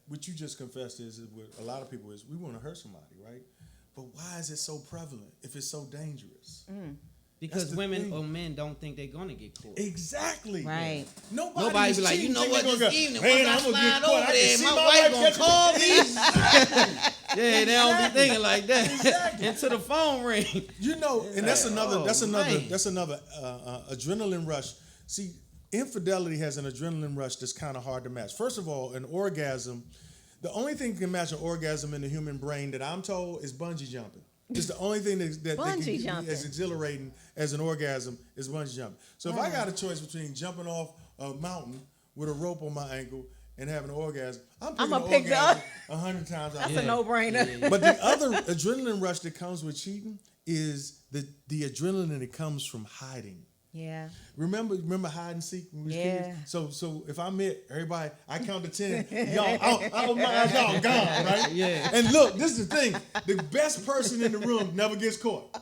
what you just confessed is what a lot of people is we want to hurt somebody, right? But why is it so prevalent if it's so dangerous? Because the women thing. or men don't think they're gonna get caught. Exactly. Right. Nobody is be like, cheating, you know think what, they this gonna go, evening, "Man, once I I'm gonna get slide caught. over I can there, see my my wife wife gonna catching call me." me. Exactly. Yeah, they don't be Exactly. thinking like that. Exactly. Until the phone ring. You know, and that's another man. adrenaline rush. See, infidelity has an adrenaline rush that's kind of hard to match. First of all, an orgasm, the only thing that can match an orgasm in the human brain that I'm told is bungee jumping. It's the only thing that Bungee can jumping. be as exhilarating as an orgasm is bungee jumping. So if I got a choice between jumping off a mountain with a rope on my ankle and having an orgasm, I'm picking I'ma an pick the orgasm 100 times out. That's a no-brainer. But the other adrenaline rush that comes with cheating is the adrenaline that comes from hiding. Yeah. Remember hide and seek when we was Yeah. kids? So if I'm it, everybody, I count to 10. Y'all, I open my eyes, y'all gone, right? Yeah. And look, this is the thing. The best person in the room never gets caught.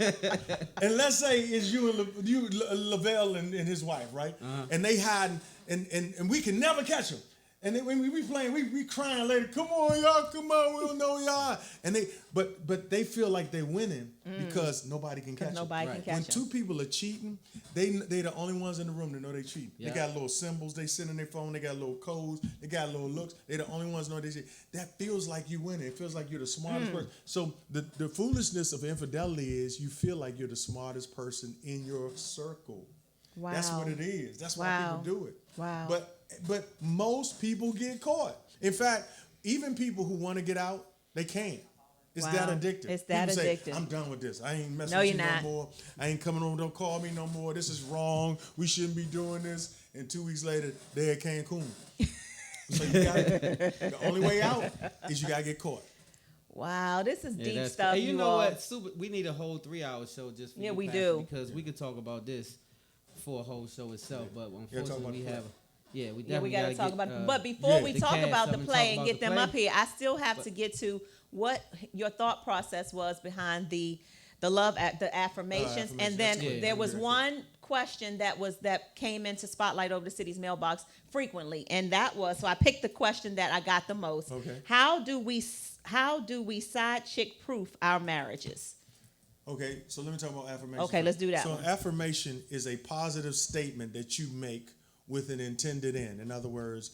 And let's say it's you and Lavelle and his wife, right? And they hiding, and we can never catch them. And then when we playing, we crying later. Come on, y'all, come on. We don't know y'all. And but they feel like they winning because nobody can catch them. Nobody can catch When them. two people are cheating, they the only ones in the room that know they cheat. Yeah. They got little symbols they send in their phone. They got little codes. They got little looks. They the only ones know they cheat. That feels like you winning. It feels like you're the smartest person. So the foolishness of infidelity is you feel like you're the smartest person in your circle. Wow. That's what it is. That's why people do it. Wow. But most people get caught. In fact, even people who want to get out, they can't. It's that addictive. It's that people addictive. Say, I'm done with this. I ain't messing No, with you you're not. no more. I ain't coming over. Don't call me no more. This is wrong. We shouldn't be doing this. And 2 weeks later, they're at Cancun. So you got the only way out is you gotta get caught. Wow, this is deep that's stuff. Hey, you know all. what? We need a whole 3-hour show just for Yeah, you, we Pastor, do. because we could talk about this for a whole show itself. But talk unfortunately, about we the have. Yeah, we Yeah, we definitely got to gotta talk get, about it. But before we the talk cast about up the and play talk and about get the them play. up here, I still have to get to what your thought process was behind the affirmations. And then That's good. there was Yeah. one question that came into Spotlight Over the City's mailbox frequently, and that was, so I picked the question that I got the most. Okay. How do we side chick proof our marriages? Okay, so let me talk about affirmation. Okay, let's do that So one. affirmation is a positive statement that you make with an intended end. In other words,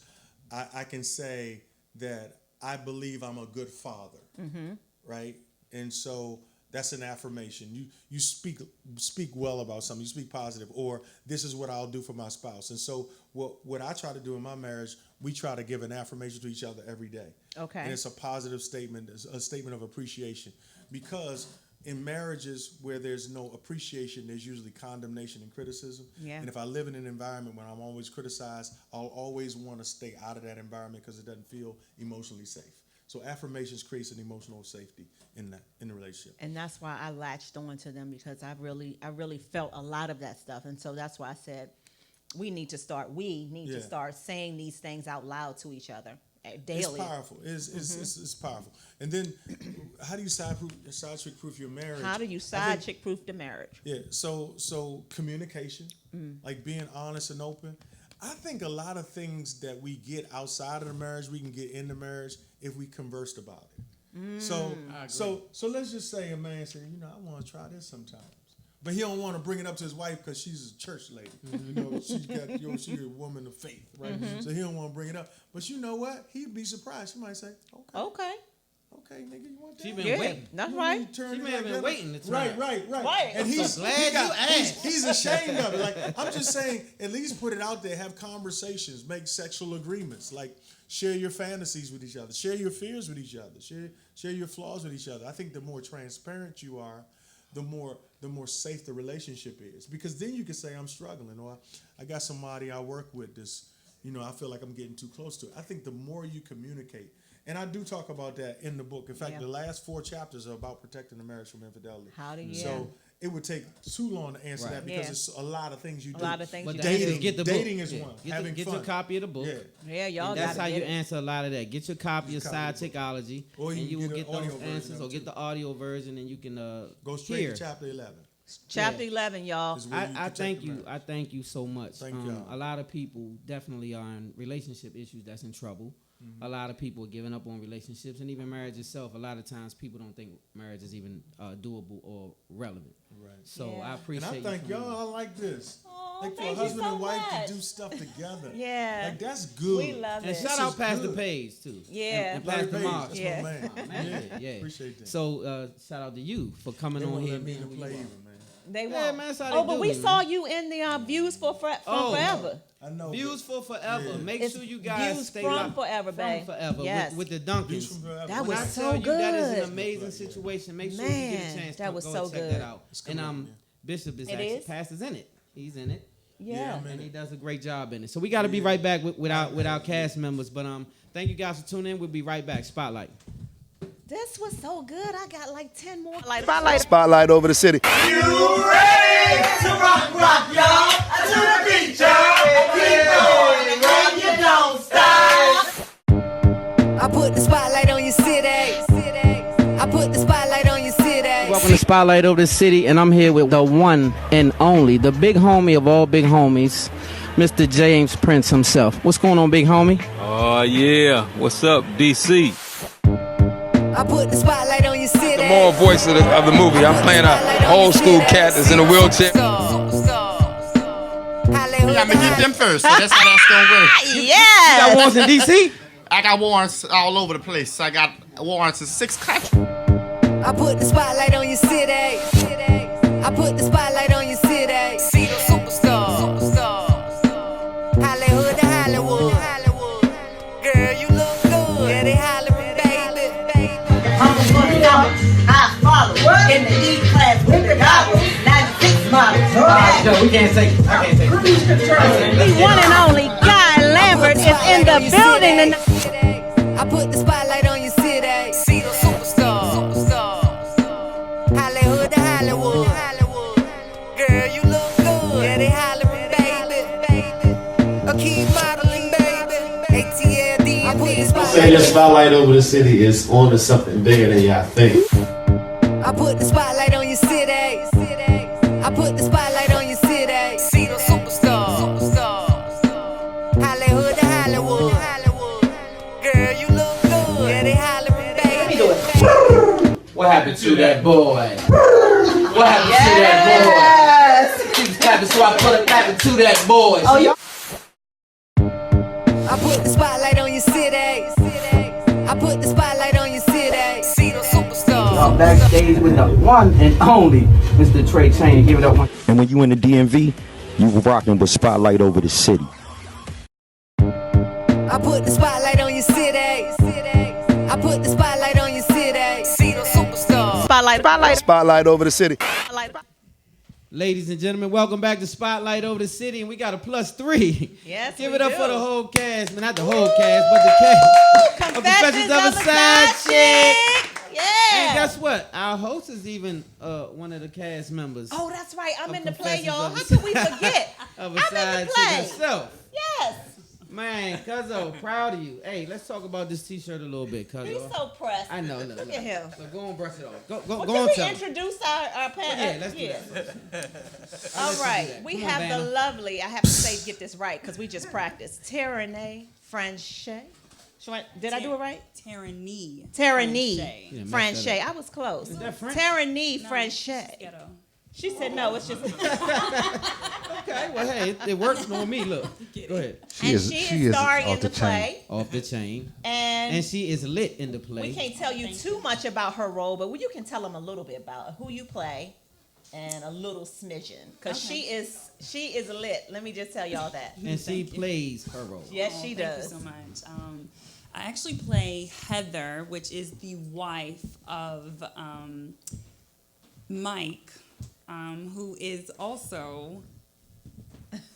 I can say that I believe I'm a good father, right? And so that's an affirmation. You speak well about something. You speak positive, or this is what I'll do for my spouse. And so what I try to do in my marriage, we try to give an affirmation to each other every day. Okay. And it's a positive statement, it's a statement of appreciation, because in marriages where there's no appreciation, there's usually condemnation and criticism. Yeah. And if I live in an environment where I'm always criticized, I'll always want to stay out of that environment because it doesn't feel emotionally safe. So affirmations creates an emotional safety in the relationship. And that's why I latched on to them, because I really felt a lot of that stuff. And so that's why I said we need to start saying these things out loud to each other daily. It's powerful. It's powerful. And then how do you side chick proof your marriage? How do you side chick proof the marriage? Yeah, so communication, like being honest and open. I think a lot of things that we get outside of the marriage, we can get in the marriage if we conversed about it. So let's just say a man said, I want to try this sometimes. But he don't want to bring it up to his wife because she's a church lady. She's a woman of faith, right? So he don't want to bring it up. But you know what? He'd be surprised. She might say, okay, nigga, you want that? She been waiting. That's right. She may have been waiting to try. Right. And he's ashamed of it. Like, I'm just saying, at least put it out there. Have conversations. Make sexual agreements. Like, share your fantasies with each other. Share your fears with each other. Share your flaws with each other. I think the more transparent you are, the more safe the relationship is. Because then you can say, I'm struggling, or I got somebody I work with this, I feel like I'm getting too close to it. I think the more you communicate, and I do talk about that in the book. In fact, the last 4 chapters are about protecting the marriage from infidelity. So it would take too long to answer that because it's a lot of things you do. But dating, get the dating book. is one. Get fun. your copy of the book. Yeah, y'all. And that's gotta how get you it. answer a lot of that. Get your copy of Side Chickology, or and you will get audio those version answers, or get the audio version, and you can go straight hear. to chapter 11. Chapter 11, y'all. I thank you. I thank you so much. Thank y'all. A lot of people definitely are in relationship issues that's in trouble. A lot of people are giving up on relationships, and even marriage itself. A lot of times, people don't think marriage is even doable or relevant. Right. So I appreciate. And I thank y'all. I like this. Like for a thank you husband so and wife much. to do stuff together. Yeah. Like that's good. We love And it. shout out Pastor Page too. Yeah. And Larry Pastor Page, Mark. that's Yeah. my man. Oh, man. Yeah. Appreciate that. So shout out to you for coming They on won't here. let me being to who play you are. even, man. They Yeah, won't. man, that's how they Oh, but do we it, saw man. you in the Views from Forever. I know. Views for Forever. Yeah. Make It's sure you guys Views stay from locked. Forever, babe. From Forever. Yes. With the Views Duncans. from Forever. That When was I so tell you that is good. an amazing situation, make sure you get a chance that to was go so check good. that out. And Bishop is It actually is? Pastor's in it. He's in it. Yeah. I'm in And it. he does a great job in it. So we got to be right back with our cast members. But thank you guys for tuning in. We'll be right back. Spotlight. This was so good. I got like 10 more. Spotlight over the city. You ready to rock, y'all? To the beat, y'all. Keep going, run, you don't stop. I put the spotlight on your city. I put the spotlight on your city. Welcome to Spotlight Over the City, and I'm here with the one and only, the big homie of all big homies, Mr. James Prince himself. What's going on, big homie? Oh, yeah. What's up, DC? I put the spotlight on your city. The moral voice of the movie. I'm playing a old school cat that's in a wheelchair. You got me get them first, so that's how that's gonna work. You got warrants in DC? I got warrants all over the place. I got warrants in 6 countries. I put the spotlight on your city. I put the spotlight on your city. See the superstars. Hollywood to Hollywood. Girl, you look good. Yeah, they hollering, baby. I'm going down. I follow in the E class with the goggles. 96 models. No, we can't say it. I can't say it. The one and only Guy Lambert is in the building. I put the spotlight on your city. See the superstars. Hollywood to Hollywood. Girl, you look good. Yeah, they hollering, baby. Keep modeling, baby. ATLD. I put the Say your spotlight over the city is on to something bigger than y'all think. I put the spotlight on your city. I put the spotlight on your city. See the superstars. Hollywood to Hollywood. Girl, you look good. Yeah, they hollering, baby. What happened to that boy? What happened to that boy? What happened? So I put a happened to that boy. Oh, you. I put the spotlight on your city. I put the spotlight on your city. See the superstars. I'm backstage with the one and only Mr. Trey Chaney. Give it up one. And when you in the DMV, you rocking with Spotlight Over the City. I put the spotlight on your city. I put the spotlight on your city. See the superstars. Spotlight over the city. Ladies and gentlemen, welcome back to Spotlight Over the City, and we got a +3. Yes, Give we it up do. for the whole cast, but not the whole cast, but the cast. Confessions of a Side Chick. Yeah. And guess what? Our host is even one of the cast members. Oh, that's right. I'm Of in the play, Confessions y'all. of a How could we forget? Of a I'm side in the chick play. herself. Yes. Man, Cuzzo, proud of you. Hey, let's talk about this T-shirt a little bit, Cuzzo. He's so pressed. I know. Look at him. So go and brush it off. Go Well, on, can we tell him. introduce our panel? Yeah, let's do that. All Let's right. do that. We Come on, have Vanna. the lovely, I have to say, get this right, because we just practiced. Terrane Franche. Did I do it right? Terrane. Terrane Franche. I was close. Is that French? Terrane Franche. She said no, it's just. Okay, well, hey, it works on me. Look, go ahead. She is starring in the play. Off the chain. And she is lit in the play. we can't tell you too much about her role, but you can tell them a little bit about who you play and a little smidgen. Because she is lit. Let me just tell y'all that. And she plays her role. Yes, she does. Thank you so much. I actually play Heather, which is the wife of Mike, who is also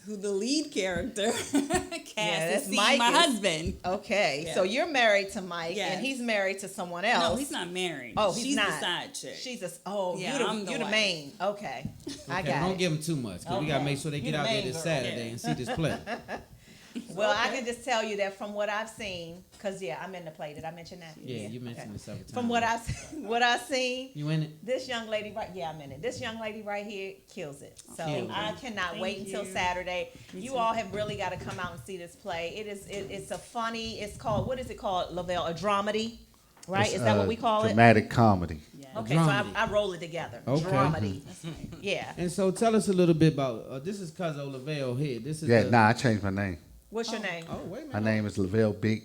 who the lead character cast is my husband. Okay, Yeah. so you're married to Mike, Yes. and he's married to someone else. No, he's not married. Oh, he's She's not. the side chick. She's a I'm you the wife. main. Okay, I Okay, got don't it. give them too much, because we got to make sure they You get the out there main this girl. Saturday and see this play. Well, I can just tell you that from what I've seen, because I'm in the play. Did I mention that? Yeah, you mentioned it several times. From what I've seen, You in it? this young lady I'm in it. This young lady right here kills it. So Kills it. I cannot wait until Saturday. You all have really got to come out and see this play. It's a funny. It's called, what is it called, Lavelle? A dramedy, right? It's, is that what we call dramatic comedy. Okay, so I roll it together. Okay. Dramedy. Yeah. And so tell us a little bit about, this is Cuzzo Lavelle here. This is I changed my name. What's your name? Oh, wait a minute. My name is Lavelle Big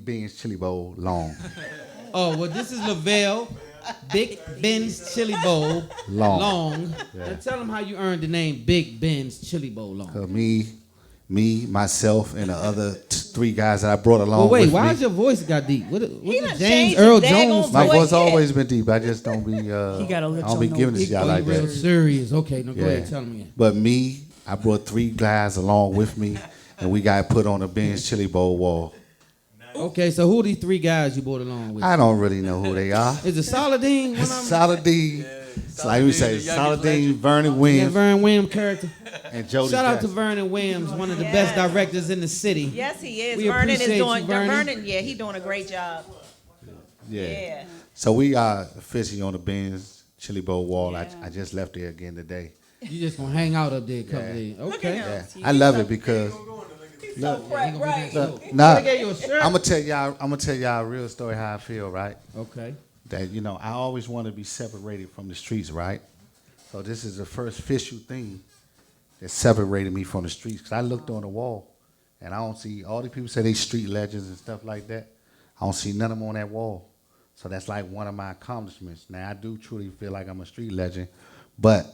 Beans Chili Bowl Long. Oh, well, this is Lavelle Big Ben's Chili Bowl Long. Yeah. Now tell them how you earned the name Big Ben's Chili Bowl Long. Me, myself, and the other 3 guys that I brought along Well, wait, with why me. has your voice got deep? What is James changed Earl his Jones? daggone My voice, voice yeah. always been deep. I just don't be. I don't be giving it to y'all like real that. serious. Okay, no, go ahead, tell them again. But me, I brought 3 guys along with me, and we got put on a Ben's Chili Bowl wall. Okay, so who are these three guys you brought along with? I don't really know who they are. Is it Saladin? Saladin. It's like we say, Saladin, Vernon Yeah, Williams, Vernon Williams character. and Jody Shout out to Jackson. Vernon Williams, one of the best directors in the city. Yes, he is. We Vernon is appreciate you, doing. Vernon. Yeah, he's doing a great job. Yeah. So we are officially on the Ben's Chili Bowl wall. I just left there again today. You just gonna hang out up there a couple days. Okay. Yeah. I love it because look, Right. nah, Look at your shirt. I'm gonna tell y'all a real story how I feel, right? Okay. That I always want to be separated from the streets, right? So this is the first official thing that separated me from the streets. Cause I looked on the wall, and I don't see all the people say they street legends and stuff like that. I don't see none of them on that wall. So that's like one of my accomplishments. Now I do truly feel like I'm a street legend, but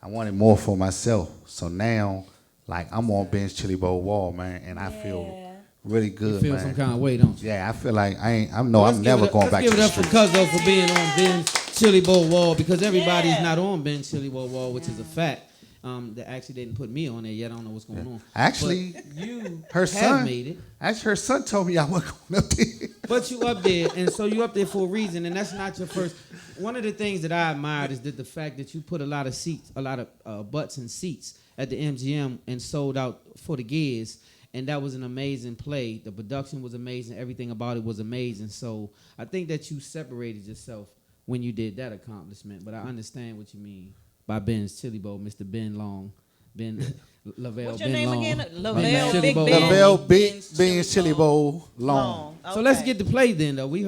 I wanted more for myself. So now, like I'm on Ben's Chili Bowl wall, man, and I feel really good, You feel man. some kind of way, don't you? Yeah, I feel like I'm never going back to the Let's give it up streets. for Cuzzo for being on Ben's Chili Bowl wall, because everybody's not on Ben's Chili Bowl wall, which is a fact. They actually didn't put me on there yet. I don't know what's going on. Actually, But you her have son made it. Actually, her son told me I wasn't going up there. But you up there, and so you up there for a reason, and that's not your first. One of the things that I admired is that the fact that you put a lot of seats, a lot of butts and seats at the MGM and sold out for the Gears, and that was an amazing play. The production was amazing. Everything about it was amazing. So I think that you separated yourself when you did that accomplishment. But I understand what you mean by Ben's Chili Bowl, Mr. Ben Long, Ben Lavelle. What's your Ben name Long. again? Ben's Lavelle Chili Big Bowl Ben. Long. Lavelle Ben's Chili Bowl long. So let's get to play then, though. We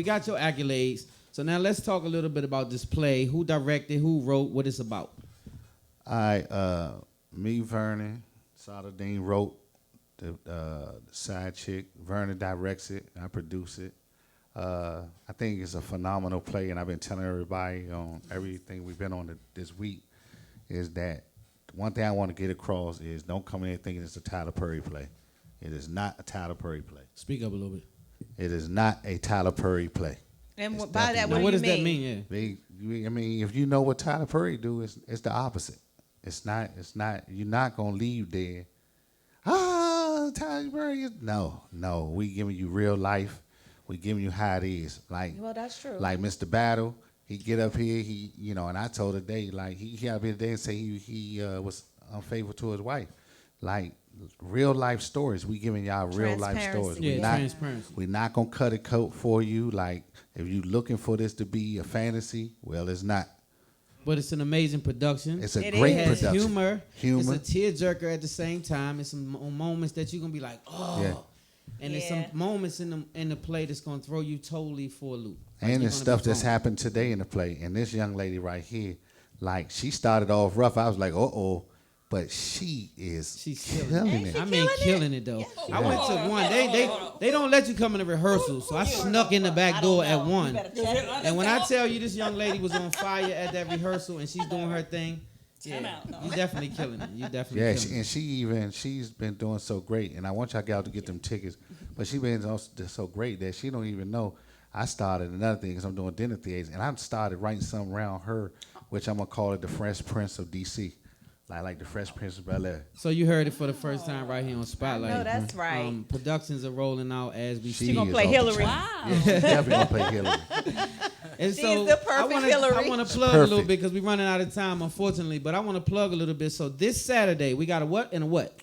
got your accolades. So now let's talk a little bit about this play. Who directed? Who wrote? What it's about? All right, me, Vernon, Saladin wrote the side chick. Vernon directs it. I produce it. I think it's a phenomenal play, and I've been telling everybody on everything we've been on this week is that one thing I want to get across is don't come in here thinking it's a Tyler Perry play. It is not a Tyler Perry play. Speak up a little bit. It is not a Tyler Perry play. And It's by that, definitely what does do you that mean? mean? I mean, if you know what Tyler Perry do, it's the opposite. It's not. You're not gonna leave there. Tyler Perry is no. We giving you real life. We giving you how it is. Like, Well, that's true. Like Mr. Battle, he get up here. And I told today, like he got up here today and say he was unfaithful to his wife. Like real life stories. We giving y'all real life stories. Yeah, transparency. We're not gonna cut a coat for you. Like if you looking for this to be a fantasy, well, it's not. But it's an amazing production. It's a great It has production. Humor. It's a tearjerker at the same time. It's some moments that you're gonna be like, oh. Yeah. And there's some moments in the play that's gonna throw you totally for a loop. Like And you're there's gonna stuff be that's thrown. happened today in the play. And this young lady right here, like she started off rough. I was like, but she's killing it. I mean, killing it though. I went to one. They don't let you come in a rehearsal, so I snuck in the back door at one. And when I tell you this young lady was on fire at that rehearsal and she's doing her thing, yeah, you definitely killing it. You definitely killing it. She's been doing so great. And I want y'all out to get them tickets. But she's been so great that she don't even know. I started another thing because I'm doing dinner theaters, and I started writing something around her, which I'm gonna call it the Fresh Prince of DC. Like the Fresh Prince of Bel-Air. So you heard it for the first time right here on Spotlight. No, that's right. Productions are rolling out as we speak. She's gonna play Hillary. Wow. Yeah, she's definitely gonna play Hillary. And She's so the perfect Hillary. I want to plug a little bit because we're running out of time, unfortunately. But I want to plug a little bit. So this Saturday we got a what and a what?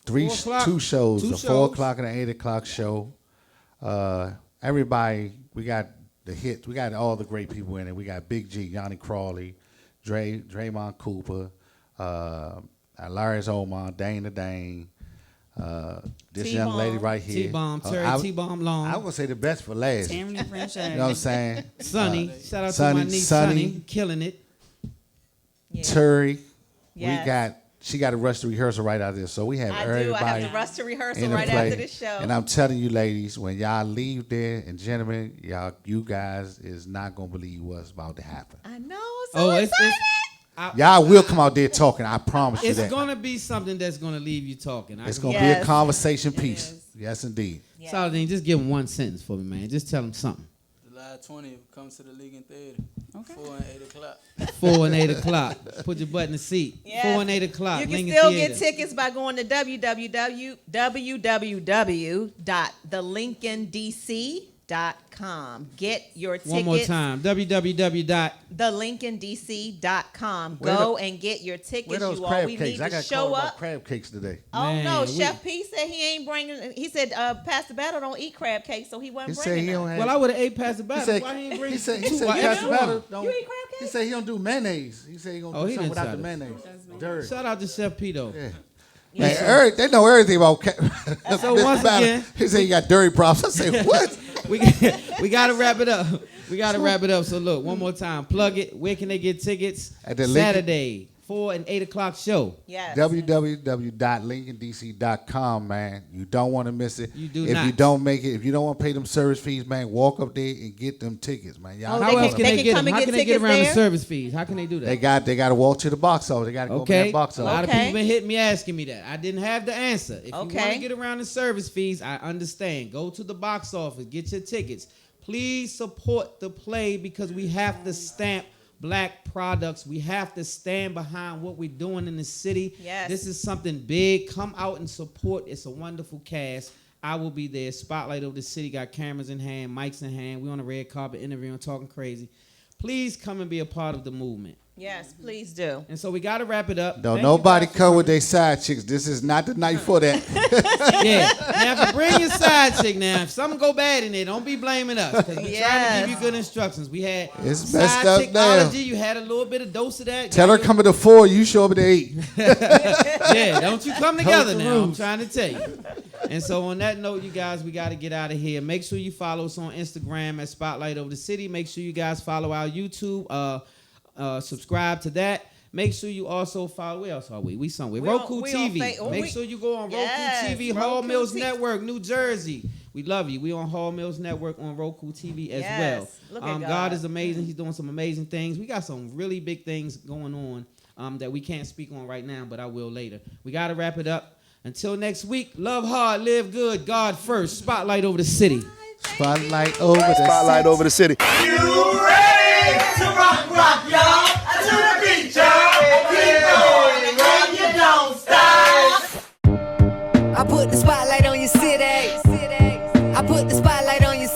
2 shows. Two A 4 o'clock and an 8 o'clock show. Everybody, we got the hits. We got all the great people in it. We got Big G, Yanni Crawley, Draymond Cooper, Larry's Omar, Dane the Dane. This young lady right here. T-Bomb, Terry T-Bomb Long. I would say the best for last. You know what I'm saying? Sonny. Shout out to my niece Sonny. Killing it. Yeah. Terry. Yes. She got to rush the rehearsal right out of this. So we have everybody. I have to rush to rehearsal in the right play. after this show. And I'm telling you, ladies, when y'all leave there, and gentlemen, you guys is not gonna believe what's about to happen. I know. So excited. Y'all will come out there talking. I promise you that. It's gonna be something that's gonna leave you talking. It's gonna be a conversation piece. Yes, indeed. Saladin, just give him one sentence for me, man. Just tell him something. July 20th, come to the Lincoln Theater. Okay. 4 and 8 o'clock. 4 and 8 o'clock. Put your butt in the seat. Yes. 4 and 8 o'clock. You can Lincoln still Theater. get tickets by going to www.thelincolndc.com. Get your tickets. One more time. thelincolndc.com. Go and get your tickets. Where those you all. crab We cakes? need I to got show called about up. crab cakes today. Oh Man, no, Chef P said he ain't bringing. He said Pastor Battle don't eat crab cakes, so he wasn't He said bringing he them. don't have. Well, I would have ate past the He battle. said, Why he ain't bring he said two? Pastor Extra Battle one? don't. You eat crab cakes? He said he don't do mayonnaise. He said he gonna Oh, do he something didn't without the try mayonnaise. Dirty. Shout out to Chef P though. Yeah. Man, they know everything about So once again, he said he got dirty problems. I say what? we got to wrap it up. We got to wrap it up. So look, one more time. Plug it. Where can they get tickets? At the Saturday, 4 and 8 o'clock show. Yes. www.lincolndc.com, man. You don't want to miss it. You do if not. you don't make it, if you don't want to pay them service fees, man, walk up there and get them tickets, man. Y'all How else can they get come them? and How get can they get tickets around the there? service fees? How can they do that? They got to walk to the box office. They got to go to Okay. that box A lot office. of people been hitting me asking me that. I didn't have the answer. If you want Okay. to get around the service fees, I understand. Go to the box office, get your tickets. Please support the play because we have to stamp black products. We have to stand behind what we're doing in the city. Yes. This is something big. Come out and support. It's a wonderful cast. I will be there. Spotlight over the city. Got cameras in hand, mics in hand. We on the red carpet interviewing, talking crazy. Please come and be a part of the movement. Yes, please do. And so we got to wrap it up. Don't Thank nobody you guys for come with their side chicks. This is not the night for that. Yeah. Now, if you bring your side chick now, if something go bad in there, don't be blaming us. Because we're trying to give you good instructions. We had It's messed side up chickology. now. You had a little bit of dose of that. Tell her come at 4, you show up at 8. Yeah, don't you come together the now. rules. I'm trying to tell you. And so on that note, you guys, we got to get out of here. Make sure you follow us on Instagram at Spotlight Over the City. Make sure you guys follow our YouTube. Subscribe to that. Make sure you also follow. Where else are we? We somewhere. Roku TV. Make sure you go on Roku TV, Hall Mills Network, New Jersey. We love you. We on Hall Mills Network on Roku TV as well. Look at God is amazing. He's doing some amazing things. We got some really big things going on that we can't speak on right now, but I will later. We got to wrap it up. Until next week, love hard, live good, God first. Spotlight over the city. Spotlight over the Spotlight city. over the city. You ready to rock, y'all? To the beat, y'all. Keep going, and you don't stop. I put the spotlight on your city. I put the spotlight on your